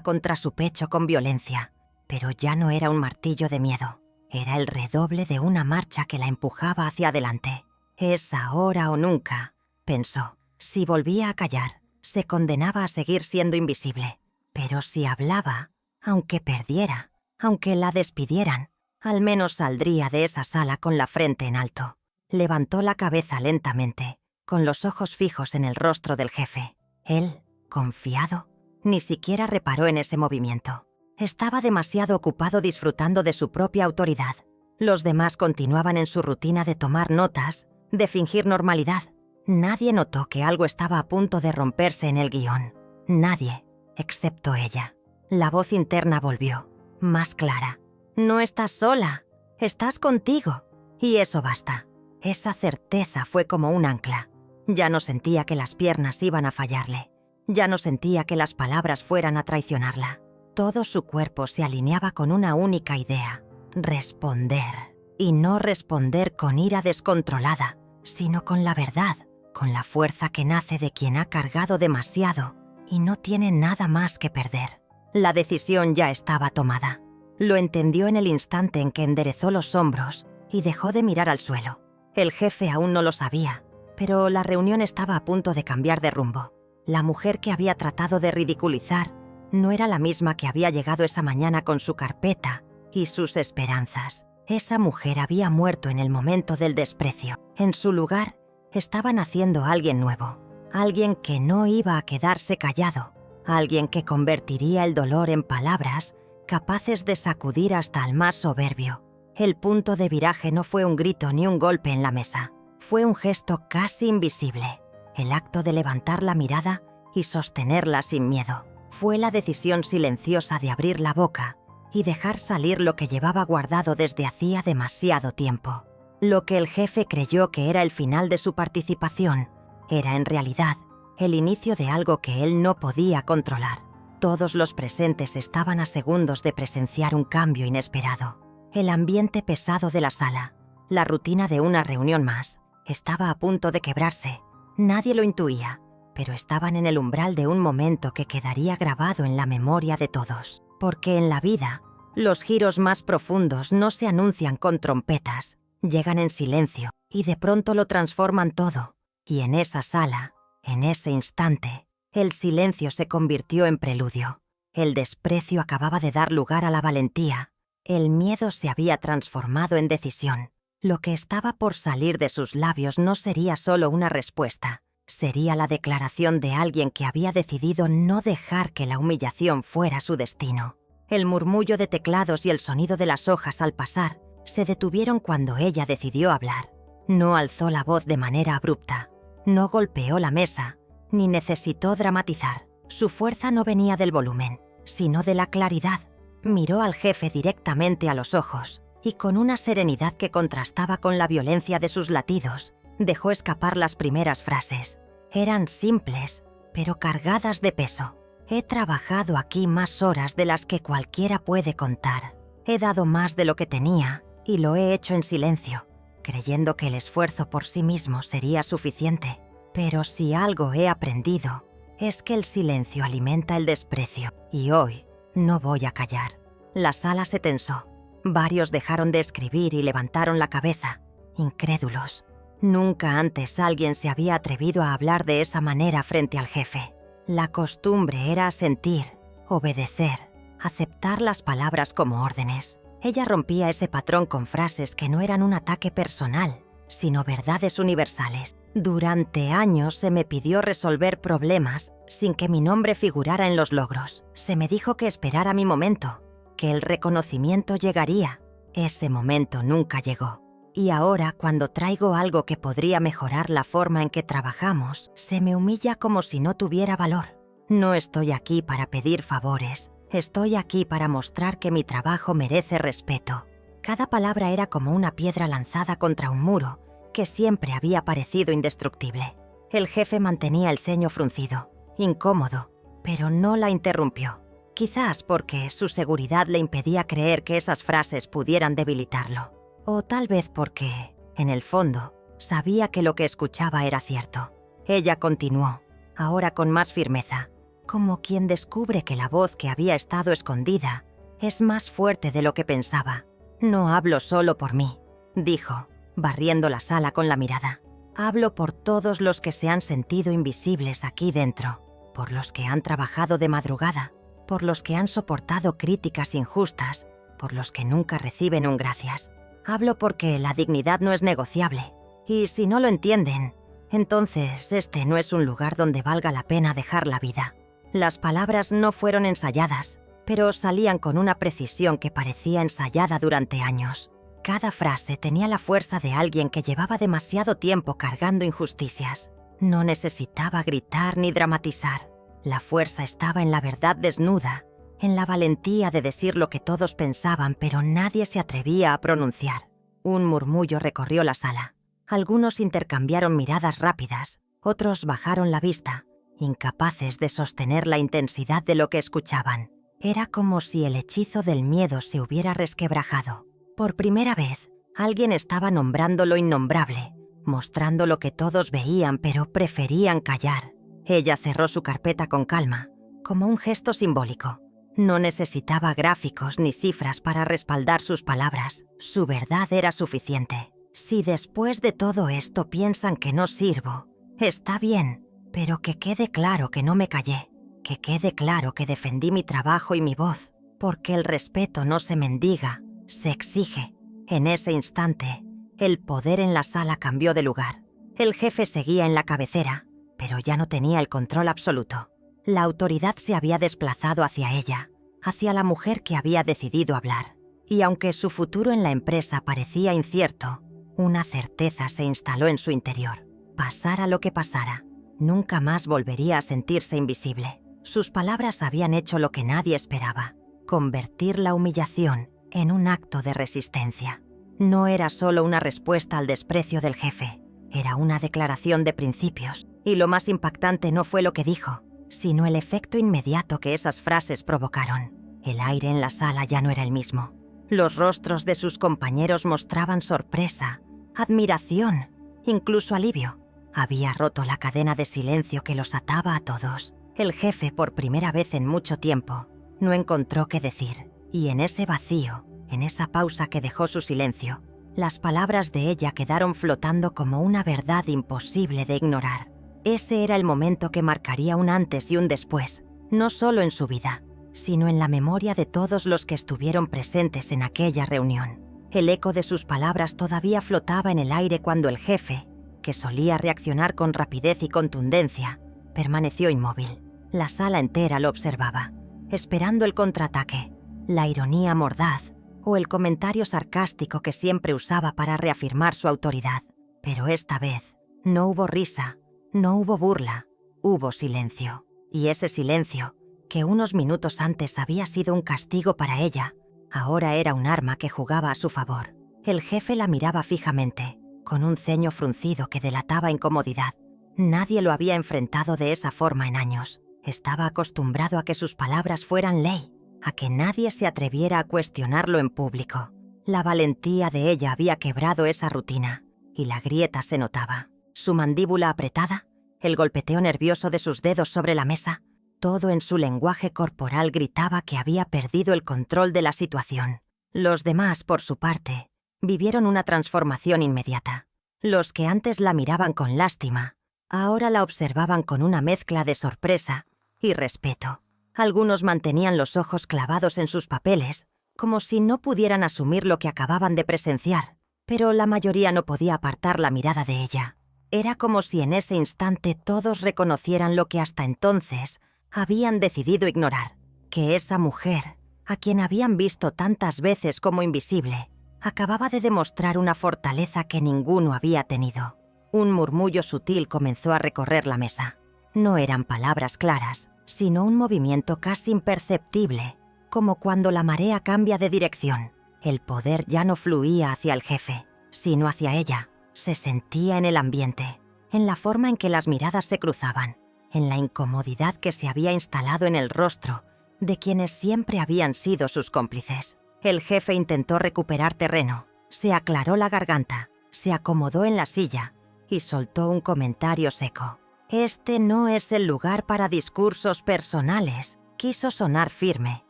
contra su pecho con violencia, pero ya no era un martillo de miedo. Era el redoble de una marcha que la empujaba hacia adelante. «Es ahora o nunca», pensó. Si volvía a callar, se condenaba a seguir siendo invisible. Pero si hablaba, aunque perdiera, aunque la despidieran, al menos saldría de esa sala con la frente en alto. Levantó la cabeza lentamente, con los ojos fijos en el rostro del jefe. Él, confiado, ni siquiera reparó en ese movimiento. Estaba demasiado ocupado disfrutando de su propia autoridad. Los demás continuaban en su rutina de tomar notas, de fingir normalidad. Nadie notó que algo estaba a punto de romperse en el guión. Nadie, excepto ella. La voz interna volvió, más clara. «No estás sola, estás contigo. Y eso basta». Esa certeza fue como un ancla. Ya no sentía que las piernas iban a fallarle. Ya no sentía que las palabras fueran a traicionarla. Todo su cuerpo se alineaba con una única idea: responder. Y no responder con ira descontrolada, sino con la verdad, con la fuerza que nace de quien ha cargado demasiado y no tiene nada más que perder. La decisión ya estaba tomada. Lo entendió en el instante en que enderezó los hombros y dejó de mirar al suelo. El jefe aún no lo sabía, pero la reunión estaba a punto de cambiar de rumbo. La mujer que había tratado de ridiculizar no era la misma que había llegado esa mañana con su carpeta y sus esperanzas. Esa mujer había muerto en el momento del desprecio. En su lugar estaba naciendo alguien nuevo, alguien que no iba a quedarse callado, alguien que convertiría el dolor en palabras capaces de sacudir hasta al más soberbio. El punto de viraje no fue un grito ni un golpe en la mesa. Fue un gesto casi invisible. El acto de levantar la mirada y sostenerla sin miedo. Fue la decisión silenciosa de abrir la boca y dejar salir lo que llevaba guardado desde hacía demasiado tiempo. Lo que el jefe creyó que era el final de su participación era en realidad el inicio de algo que él no podía controlar. Todos los presentes estaban a segundos de presenciar un cambio inesperado. El ambiente pesado de la sala, la rutina de una reunión más, estaba a punto de quebrarse. Nadie lo intuía, pero estaban en el umbral de un momento que quedaría grabado en la memoria de todos. Porque en la vida, los giros más profundos no se anuncian con trompetas, llegan en silencio y de pronto lo transforman todo. Y en esa sala, en ese instante, el silencio se convirtió en preludio. El desprecio acababa de dar lugar a la valentía. El miedo se había transformado en decisión. Lo que estaba por salir de sus labios no sería solo una respuesta. Sería la declaración de alguien que había decidido no dejar que la humillación fuera su destino. El murmullo de teclados y el sonido de las hojas al pasar se detuvieron cuando ella decidió hablar. No alzó la voz de manera abrupta. No golpeó la mesa, ni necesitó dramatizar. Su fuerza no venía del volumen, sino de la claridad. Miró al jefe directamente a los ojos y con una serenidad que contrastaba con la violencia de sus latidos, dejó escapar las primeras frases. Eran simples, pero cargadas de peso. He trabajado aquí más horas de las que cualquiera puede contar. He dado más de lo que tenía y lo he hecho en silencio, creyendo que el esfuerzo por sí mismo sería suficiente. Pero si algo he aprendido, es que el silencio alimenta el desprecio. Y hoy no voy a callar. La sala se tensó. Varios dejaron de escribir y levantaron la cabeza, incrédulos. Nunca antes alguien se había atrevido a hablar de esa manera frente al jefe. La costumbre era asentir, obedecer, aceptar las palabras como órdenes. Ella rompía ese patrón con frases que no eran un ataque personal, sino verdades universales. Durante años se me pidió resolver problemas sin que mi nombre figurara en los logros. Se me dijo que esperara mi momento, que el reconocimiento llegaría. Ese momento nunca llegó. Y ahora, cuando traigo algo que podría mejorar la forma en que trabajamos, se me humilla como si no tuviera valor. No estoy aquí para pedir favores. Estoy aquí para mostrar que mi trabajo merece respeto. Cada palabra era como una piedra lanzada contra un muro que siempre había parecido indestructible. El jefe mantenía el ceño fruncido, incómodo, pero no la interrumpió. Quizás porque su seguridad le impedía creer que esas frases pudieran debilitarlo. O tal vez porque, en el fondo, sabía que lo que escuchaba era cierto. Ella continuó, ahora con más firmeza, como quien descubre que la voz que había estado escondida es más fuerte de lo que pensaba. «No hablo solo por mí», dijo, barriendo la sala con la mirada. «Hablo por todos los que se han sentido invisibles aquí dentro, por los que han trabajado de madrugada, por los que han soportado críticas injustas, por los que nunca reciben un gracias. Hablo porque la dignidad no es negociable, y si no lo entienden, entonces este no es un lugar donde valga la pena dejar la vida». Las palabras no fueron ensayadas, pero salían con una precisión que parecía ensayada durante años. Cada frase tenía la fuerza de alguien que llevaba demasiado tiempo cargando injusticias. No necesitaba gritar ni dramatizar. La fuerza estaba en la verdad desnuda, en la valentía de decir lo que todos pensaban, pero nadie se atrevía a pronunciar. Un murmullo recorrió la sala. Algunos intercambiaron miradas rápidas, otros bajaron la vista, incapaces de sostener la intensidad de lo que escuchaban. Era como si el hechizo del miedo se hubiera resquebrajado. Por primera vez, alguien estaba nombrando lo innombrable, mostrando lo que todos veían pero preferían callar. Ella cerró su carpeta con calma, como un gesto simbólico. No necesitaba gráficos ni cifras para respaldar sus palabras. Su verdad era suficiente. Si después de todo esto piensan que no sirvo, está bien, pero que quede claro que no me callé. Que quede claro que defendí mi trabajo y mi voz, porque el respeto no se mendiga, se exige. En ese instante, el poder en la sala cambió de lugar. El jefe seguía en la cabecera, pero ya no tenía el control absoluto. La autoridad se había desplazado hacia ella, hacia la mujer que había decidido hablar. Y aunque su futuro en la empresa parecía incierto, una certeza se instaló en su interior. Pasara lo que pasara, nunca más volvería a sentirse invisible. Sus palabras habían hecho lo que nadie esperaba, convertir la humillación en un acto de resistencia. No era solo una respuesta al desprecio del jefe, era una declaración de principios, y lo más impactante no fue lo que dijo, sino el efecto inmediato que esas frases provocaron. El aire en la sala ya no era el mismo. Los rostros de sus compañeros mostraban sorpresa, admiración, incluso alivio. Había roto la cadena de silencio que los ataba a todos. El jefe, por primera vez en mucho tiempo, no encontró qué decir, y en ese vacío, en esa pausa que dejó su silencio, las palabras de ella quedaron flotando como una verdad imposible de ignorar. Ese era el momento que marcaría un antes y un después, no solo en su vida, sino en la memoria de todos los que estuvieron presentes en aquella reunión. El eco de sus palabras todavía flotaba en el aire cuando el jefe, que solía reaccionar con rapidez y contundencia, permaneció inmóvil. La sala entera lo observaba, esperando el contraataque, la ironía mordaz o el comentario sarcástico que siempre usaba para reafirmar su autoridad. Pero esta vez no hubo risa, no hubo burla, hubo silencio. Y ese silencio, que unos minutos antes había sido un castigo para ella, ahora era un arma que jugaba a su favor. El jefe la miraba fijamente, con un ceño fruncido que delataba incomodidad. Nadie lo había enfrentado de esa forma en años. Estaba acostumbrado a que sus palabras fueran ley, a que nadie se atreviera a cuestionarlo en público. La valentía de ella había quebrado esa rutina, y la grieta se notaba. Su mandíbula apretada, el golpeteo nervioso de sus dedos sobre la mesa, todo en su lenguaje corporal gritaba que había perdido el control de la situación. Los demás, por su parte, vivieron una transformación inmediata. Los que antes la miraban con lástima, ahora la observaban con una mezcla de sorpresa y respeto. Algunos mantenían los ojos clavados en sus papeles, como si no pudieran asumir lo que acababan de presenciar, pero la mayoría no podía apartar la mirada de ella. Era como si en ese instante todos reconocieran lo que hasta entonces habían decidido ignorar, que esa mujer, a quien habían visto tantas veces como invisible, acababa de demostrar una fortaleza que ninguno había tenido. Un murmullo sutil comenzó a recorrer la mesa. No eran palabras claras, sino un movimiento casi imperceptible, como cuando la marea cambia de dirección. El poder ya no fluía hacia el jefe, sino hacia ella. Se sentía en el ambiente, en la forma en que las miradas se cruzaban, en la incomodidad que se había instalado en el rostro de quienes siempre habían sido sus cómplices. El jefe intentó recuperar terreno, se aclaró la garganta, se acomodó en la silla y soltó un comentario seco. «Este no es el lugar para discursos personales», quiso sonar firme,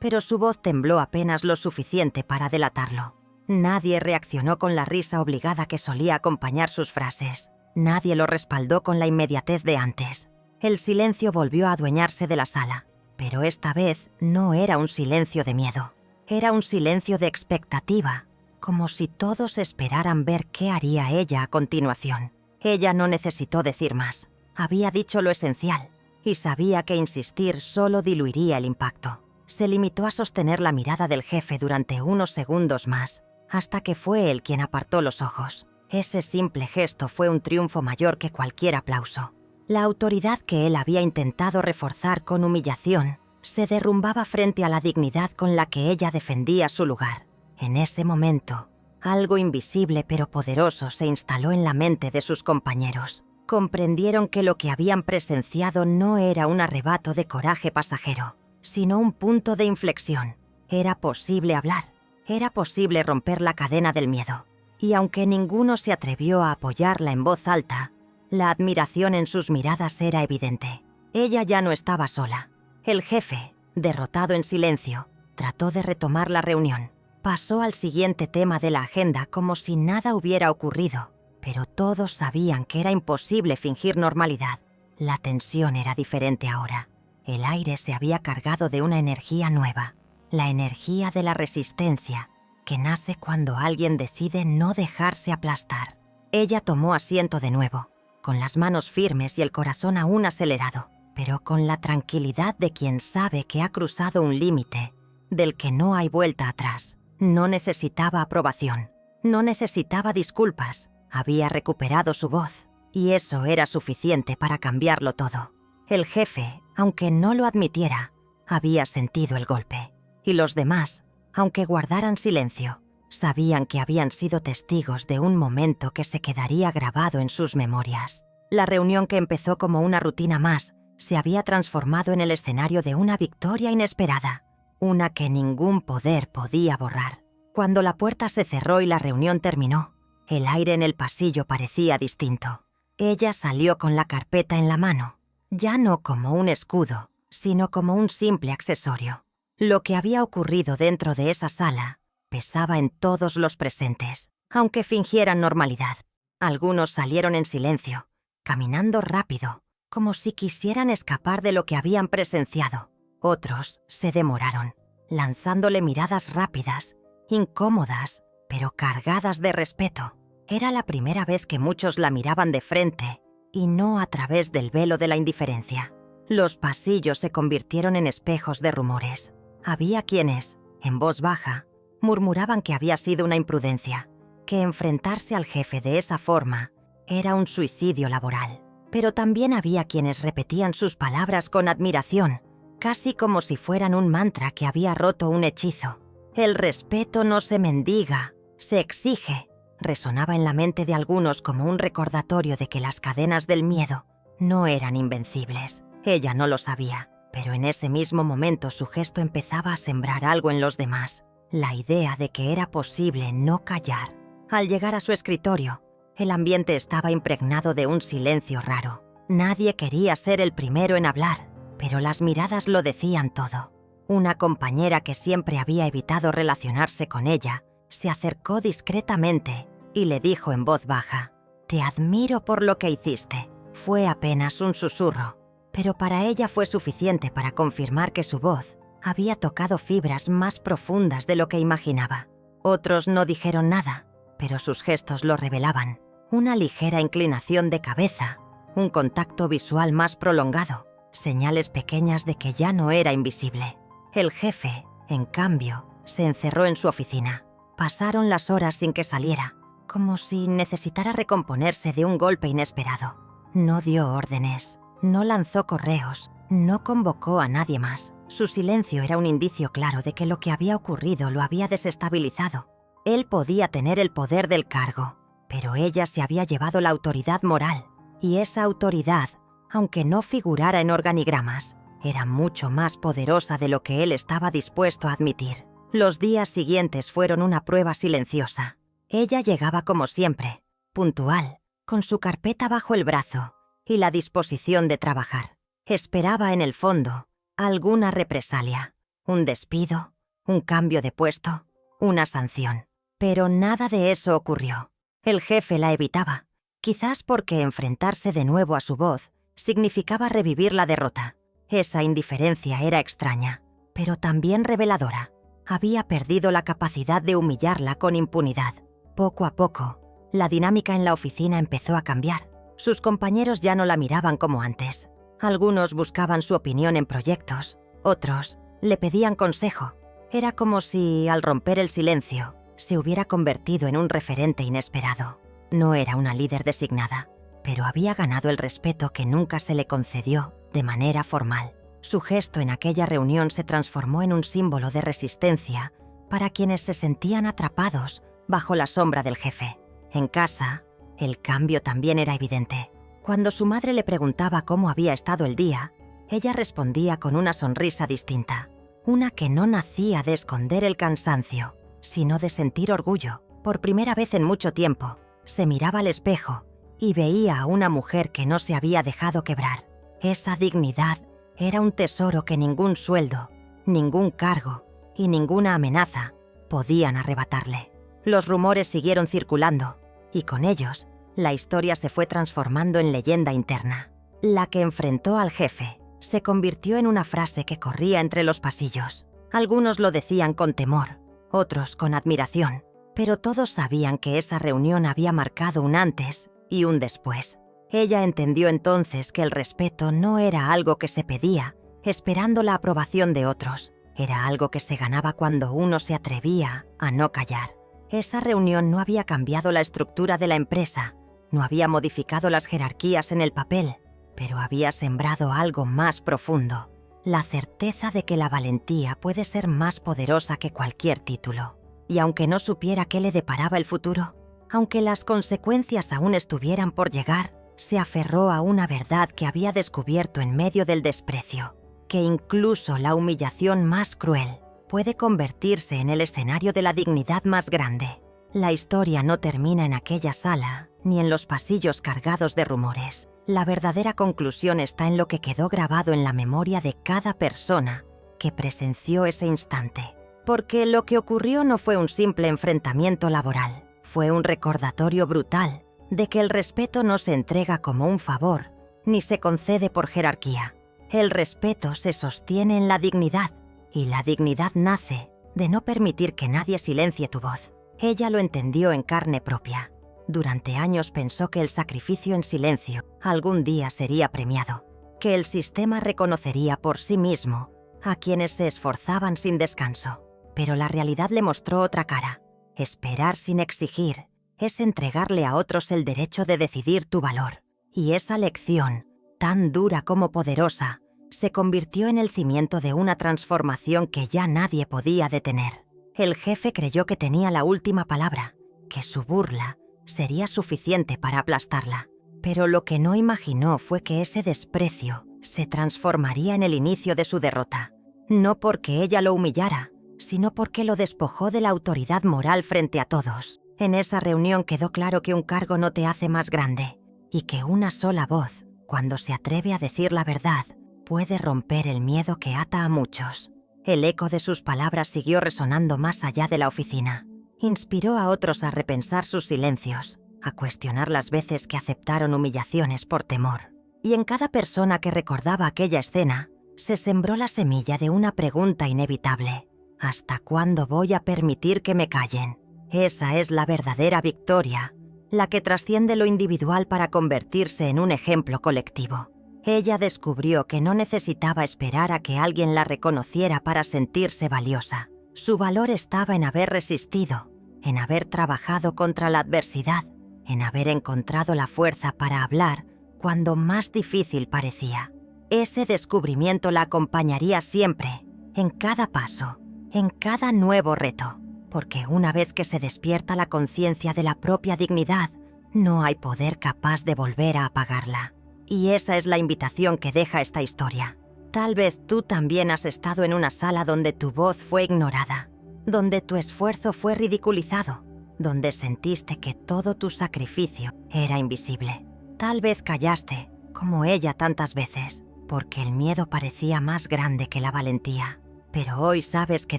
pero su voz tembló apenas lo suficiente para delatarlo. Nadie reaccionó con la risa obligada que solía acompañar sus frases. Nadie lo respaldó con la inmediatez de antes. El silencio volvió a adueñarse de la sala, pero esta vez no era un silencio de miedo. Era un silencio de expectativa, como si todos esperaran ver qué haría ella a continuación. Ella no necesitó decir más. Había dicho lo esencial, y sabía que insistir solo diluiría el impacto. Se limitó a sostener la mirada del jefe durante unos segundos más, hasta que fue él quien apartó los ojos. Ese simple gesto fue un triunfo mayor que cualquier aplauso. La autoridad que él había intentado reforzar con humillación se derrumbaba frente a la dignidad con la que ella defendía su lugar. En ese momento, algo invisible pero poderoso se instaló en la mente de sus compañeros. Comprendieron que lo que habían presenciado no era un arrebato de coraje pasajero, sino un punto de inflexión. Era posible hablar, era posible romper la cadena del miedo. Y aunque ninguno se atrevió a apoyarla en voz alta, la admiración en sus miradas era evidente. Ella ya no estaba sola. El jefe, derrotado en silencio, trató de retomar la reunión. Pasó al siguiente tema de la agenda como si nada hubiera ocurrido, pero todos sabían que era imposible fingir normalidad. La tensión era diferente ahora. El aire se había cargado de una energía nueva, la energía de la resistencia, que nace cuando alguien decide no dejarse aplastar. Ella tomó asiento de nuevo, con las manos firmes y el corazón aún acelerado, pero con la tranquilidad de quien sabe que ha cruzado un límite del que no hay vuelta atrás. No necesitaba aprobación, no necesitaba disculpas, había recuperado su voz, y eso era suficiente para cambiarlo todo. El jefe, aunque no lo admitiera, había sentido el golpe, y los demás, aunque guardaran silencio, sabían que habían sido testigos de un momento que se quedaría grabado en sus memorias. La reunión, que empezó como una rutina más, se había transformado en el escenario de una victoria inesperada, una que ningún poder podía borrar. Cuando la puerta se cerró y la reunión terminó, el aire en el pasillo parecía distinto. Ella salió con la carpeta en la mano, ya no como un escudo, sino como un simple accesorio. Lo que había ocurrido dentro de esa sala pesaba en todos los presentes, aunque fingieran normalidad. Algunos salieron en silencio, caminando rápido, como si quisieran escapar de lo que habían presenciado. Otros se demoraron, lanzándole miradas rápidas, incómodas, pero cargadas de respeto. Era la primera vez que muchos la miraban de frente y no a través del velo de la indiferencia. Los pasillos se convirtieron en espejos de rumores. Había quienes, en voz baja, murmuraban que había sido una imprudencia, que enfrentarse al jefe de esa forma era un suicidio laboral. Pero también había quienes repetían sus palabras con admiración, casi como si fueran un mantra que había roto un hechizo. «El respeto no se mendiga, se exige», resonaba en la mente de algunos como un recordatorio de que las cadenas del miedo no eran invencibles. Ella no lo sabía, pero en ese mismo momento su gesto empezaba a sembrar algo en los demás, la idea de que era posible no callar. Al llegar a su escritorio, el ambiente estaba impregnado de un silencio raro. Nadie quería ser el primero en hablar, pero las miradas lo decían todo. Una compañera que siempre había evitado relacionarse con ella se acercó discretamente y le dijo en voz baja: «Te admiro por lo que hiciste». Fue apenas un susurro, pero para ella fue suficiente para confirmar que su voz había tocado fibras más profundas de lo que imaginaba. Otros no dijeron nada, pero sus gestos lo revelaban. Una ligera inclinación de cabeza, un contacto visual más prolongado, señales pequeñas de que ya no era invisible. El jefe, en cambio, se encerró en su oficina. Pasaron las horas sin que saliera, como si necesitara recomponerse de un golpe inesperado. No dio órdenes, no lanzó correos, no convocó a nadie más. Su silencio era un indicio claro de que lo que había ocurrido lo había desestabilizado. Él podía tener el poder del cargo, pero ella se había llevado la autoridad moral, y esa autoridad, aunque no figurara en organigramas, era mucho más poderosa de lo que él estaba dispuesto a admitir. Los días siguientes fueron una prueba silenciosa. Ella llegaba como siempre, puntual, con su carpeta bajo el brazo y la disposición de trabajar. Esperaba en el fondo alguna represalia, un despido, un cambio de puesto, una sanción. Pero nada de eso ocurrió. El jefe la evitaba, quizás porque enfrentarse de nuevo a su voz significaba revivir la derrota. Esa indiferencia era extraña, pero también reveladora. Había perdido la capacidad de humillarla con impunidad. Poco a poco, la dinámica en la oficina empezó a cambiar. Sus compañeros ya no la miraban como antes. Algunos buscaban su opinión en proyectos, otros le pedían consejo. Era como si, al romper el silencio, se hubiera convertido en un referente inesperado. No era una líder designada, pero había ganado el respeto que nunca se le concedió de manera formal. Su gesto en aquella reunión se transformó en un símbolo de resistencia para quienes se sentían atrapados bajo la sombra del jefe. En casa, el cambio también era evidente. Cuando su madre le preguntaba cómo había estado el día, ella respondía con una sonrisa distinta, una que no nacía de esconder el cansancio, sino de sentir orgullo. Por primera vez en mucho tiempo, se miraba al espejo y veía a una mujer que no se había dejado quebrar. Esa dignidad era un tesoro que ningún sueldo, ningún cargo y ninguna amenaza podían arrebatarle. Los rumores siguieron circulando, y con ellos, la historia se fue transformando en leyenda interna. La que enfrentó al jefe se convirtió en una frase que corría entre los pasillos. Algunos lo decían con temor, otros con admiración, pero todos sabían que esa reunión había marcado un antes y un después. Ella entendió entonces que el respeto no era algo que se pedía, esperando la aprobación de otros. Era algo que se ganaba cuando uno se atrevía a no callar. Esa reunión no había cambiado la estructura de la empresa, no había modificado las jerarquías en el papel, pero había sembrado algo más profundo, la certeza de que la valentía puede ser más poderosa que cualquier título. Y aunque no supiera qué le deparaba el futuro, aunque las consecuencias aún estuvieran por llegar, se aferró a una verdad que había descubierto en medio del desprecio, que incluso la humillación más cruel puede convertirse en el escenario de la dignidad más grande. La historia no termina en aquella sala, ni en los pasillos cargados de rumores. La verdadera conclusión está en lo que quedó grabado en la memoria de cada persona que presenció ese instante. Porque lo que ocurrió no fue un simple enfrentamiento laboral, fue un recordatorio brutal de que el respeto no se entrega como un favor, ni se concede por jerarquía. El respeto se sostiene en la dignidad, y la dignidad nace de no permitir que nadie silencie tu voz. Ella lo entendió en carne propia. Durante años pensó que el sacrificio en silencio algún día sería premiado, que el sistema reconocería por sí mismo a quienes se esforzaban sin descanso. Pero la realidad le mostró otra cara. Esperar sin exigir es entregarle a otros el derecho de decidir tu valor. Y esa lección, tan dura como poderosa, se convirtió en el cimiento de una transformación que ya nadie podía detener. El jefe creyó que tenía la última palabra, que su burla sería suficiente para aplastarla. Pero lo que no imaginó fue que ese desprecio se transformaría en el inicio de su derrota. No porque ella lo humillara, sino porque lo despojó de la autoridad moral frente a todos. En esa reunión quedó claro que un cargo no te hace más grande, y que una sola voz, cuando se atreve a decir la verdad, puede romper el miedo que ata a muchos. El eco de sus palabras siguió resonando más allá de la oficina. Inspiró a otros a repensar sus silencios, a cuestionar las veces que aceptaron humillaciones por temor. Y en cada persona que recordaba aquella escena, se sembró la semilla de una pregunta inevitable. ¿Hasta cuándo voy a permitir que me callen? Esa es la verdadera victoria, la que trasciende lo individual para convertirse en un ejemplo colectivo. Ella descubrió que no necesitaba esperar a que alguien la reconociera para sentirse valiosa. Su valor estaba en haber resistido, en haber trabajado contra la adversidad, en haber encontrado la fuerza para hablar cuando más difícil parecía. Ese descubrimiento la acompañaría siempre, en cada paso, en cada nuevo reto, porque una vez que se despierta la conciencia de la propia dignidad, no hay poder capaz de volver a apagarla. Y esa es la invitación que deja esta historia. Tal vez tú también has estado en una sala donde tu voz fue ignorada, donde tu esfuerzo fue ridiculizado, donde sentiste que todo tu sacrificio era invisible. Tal vez callaste, como ella tantas veces, porque el miedo parecía más grande que la valentía. Pero hoy sabes que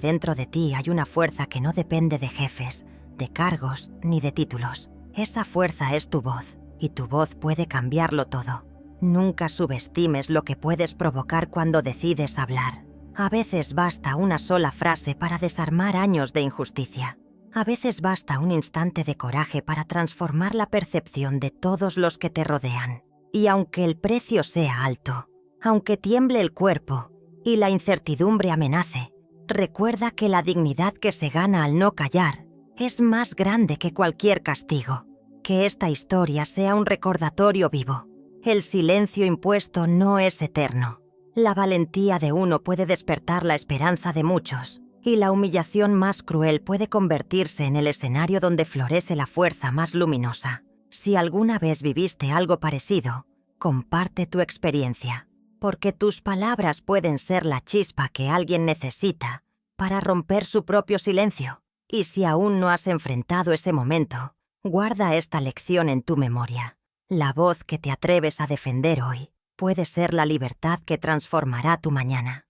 dentro de ti hay una fuerza que no depende de jefes, de cargos ni de títulos. Esa fuerza es tu voz, y tu voz puede cambiarlo todo. Nunca subestimes lo que puedes provocar cuando decides hablar. A veces basta una sola frase para desarmar años de injusticia. A veces basta un instante de coraje para transformar la percepción de todos los que te rodean. Y aunque el precio sea alto, aunque tiemble el cuerpo y la incertidumbre amenace, recuerda que la dignidad que se gana al no callar es más grande que cualquier castigo. Que esta historia sea un recordatorio vivo. El silencio impuesto no es eterno. La valentía de uno puede despertar la esperanza de muchos, y la humillación más cruel puede convertirse en el escenario donde florece la fuerza más luminosa. Si alguna vez viviste algo parecido, comparte tu experiencia, porque tus palabras pueden ser la chispa que alguien necesita para romper su propio silencio. Y si aún no has enfrentado ese momento, guarda esta lección en tu memoria. La voz que te atreves a defender hoy puede ser la libertad que transformará tu mañana.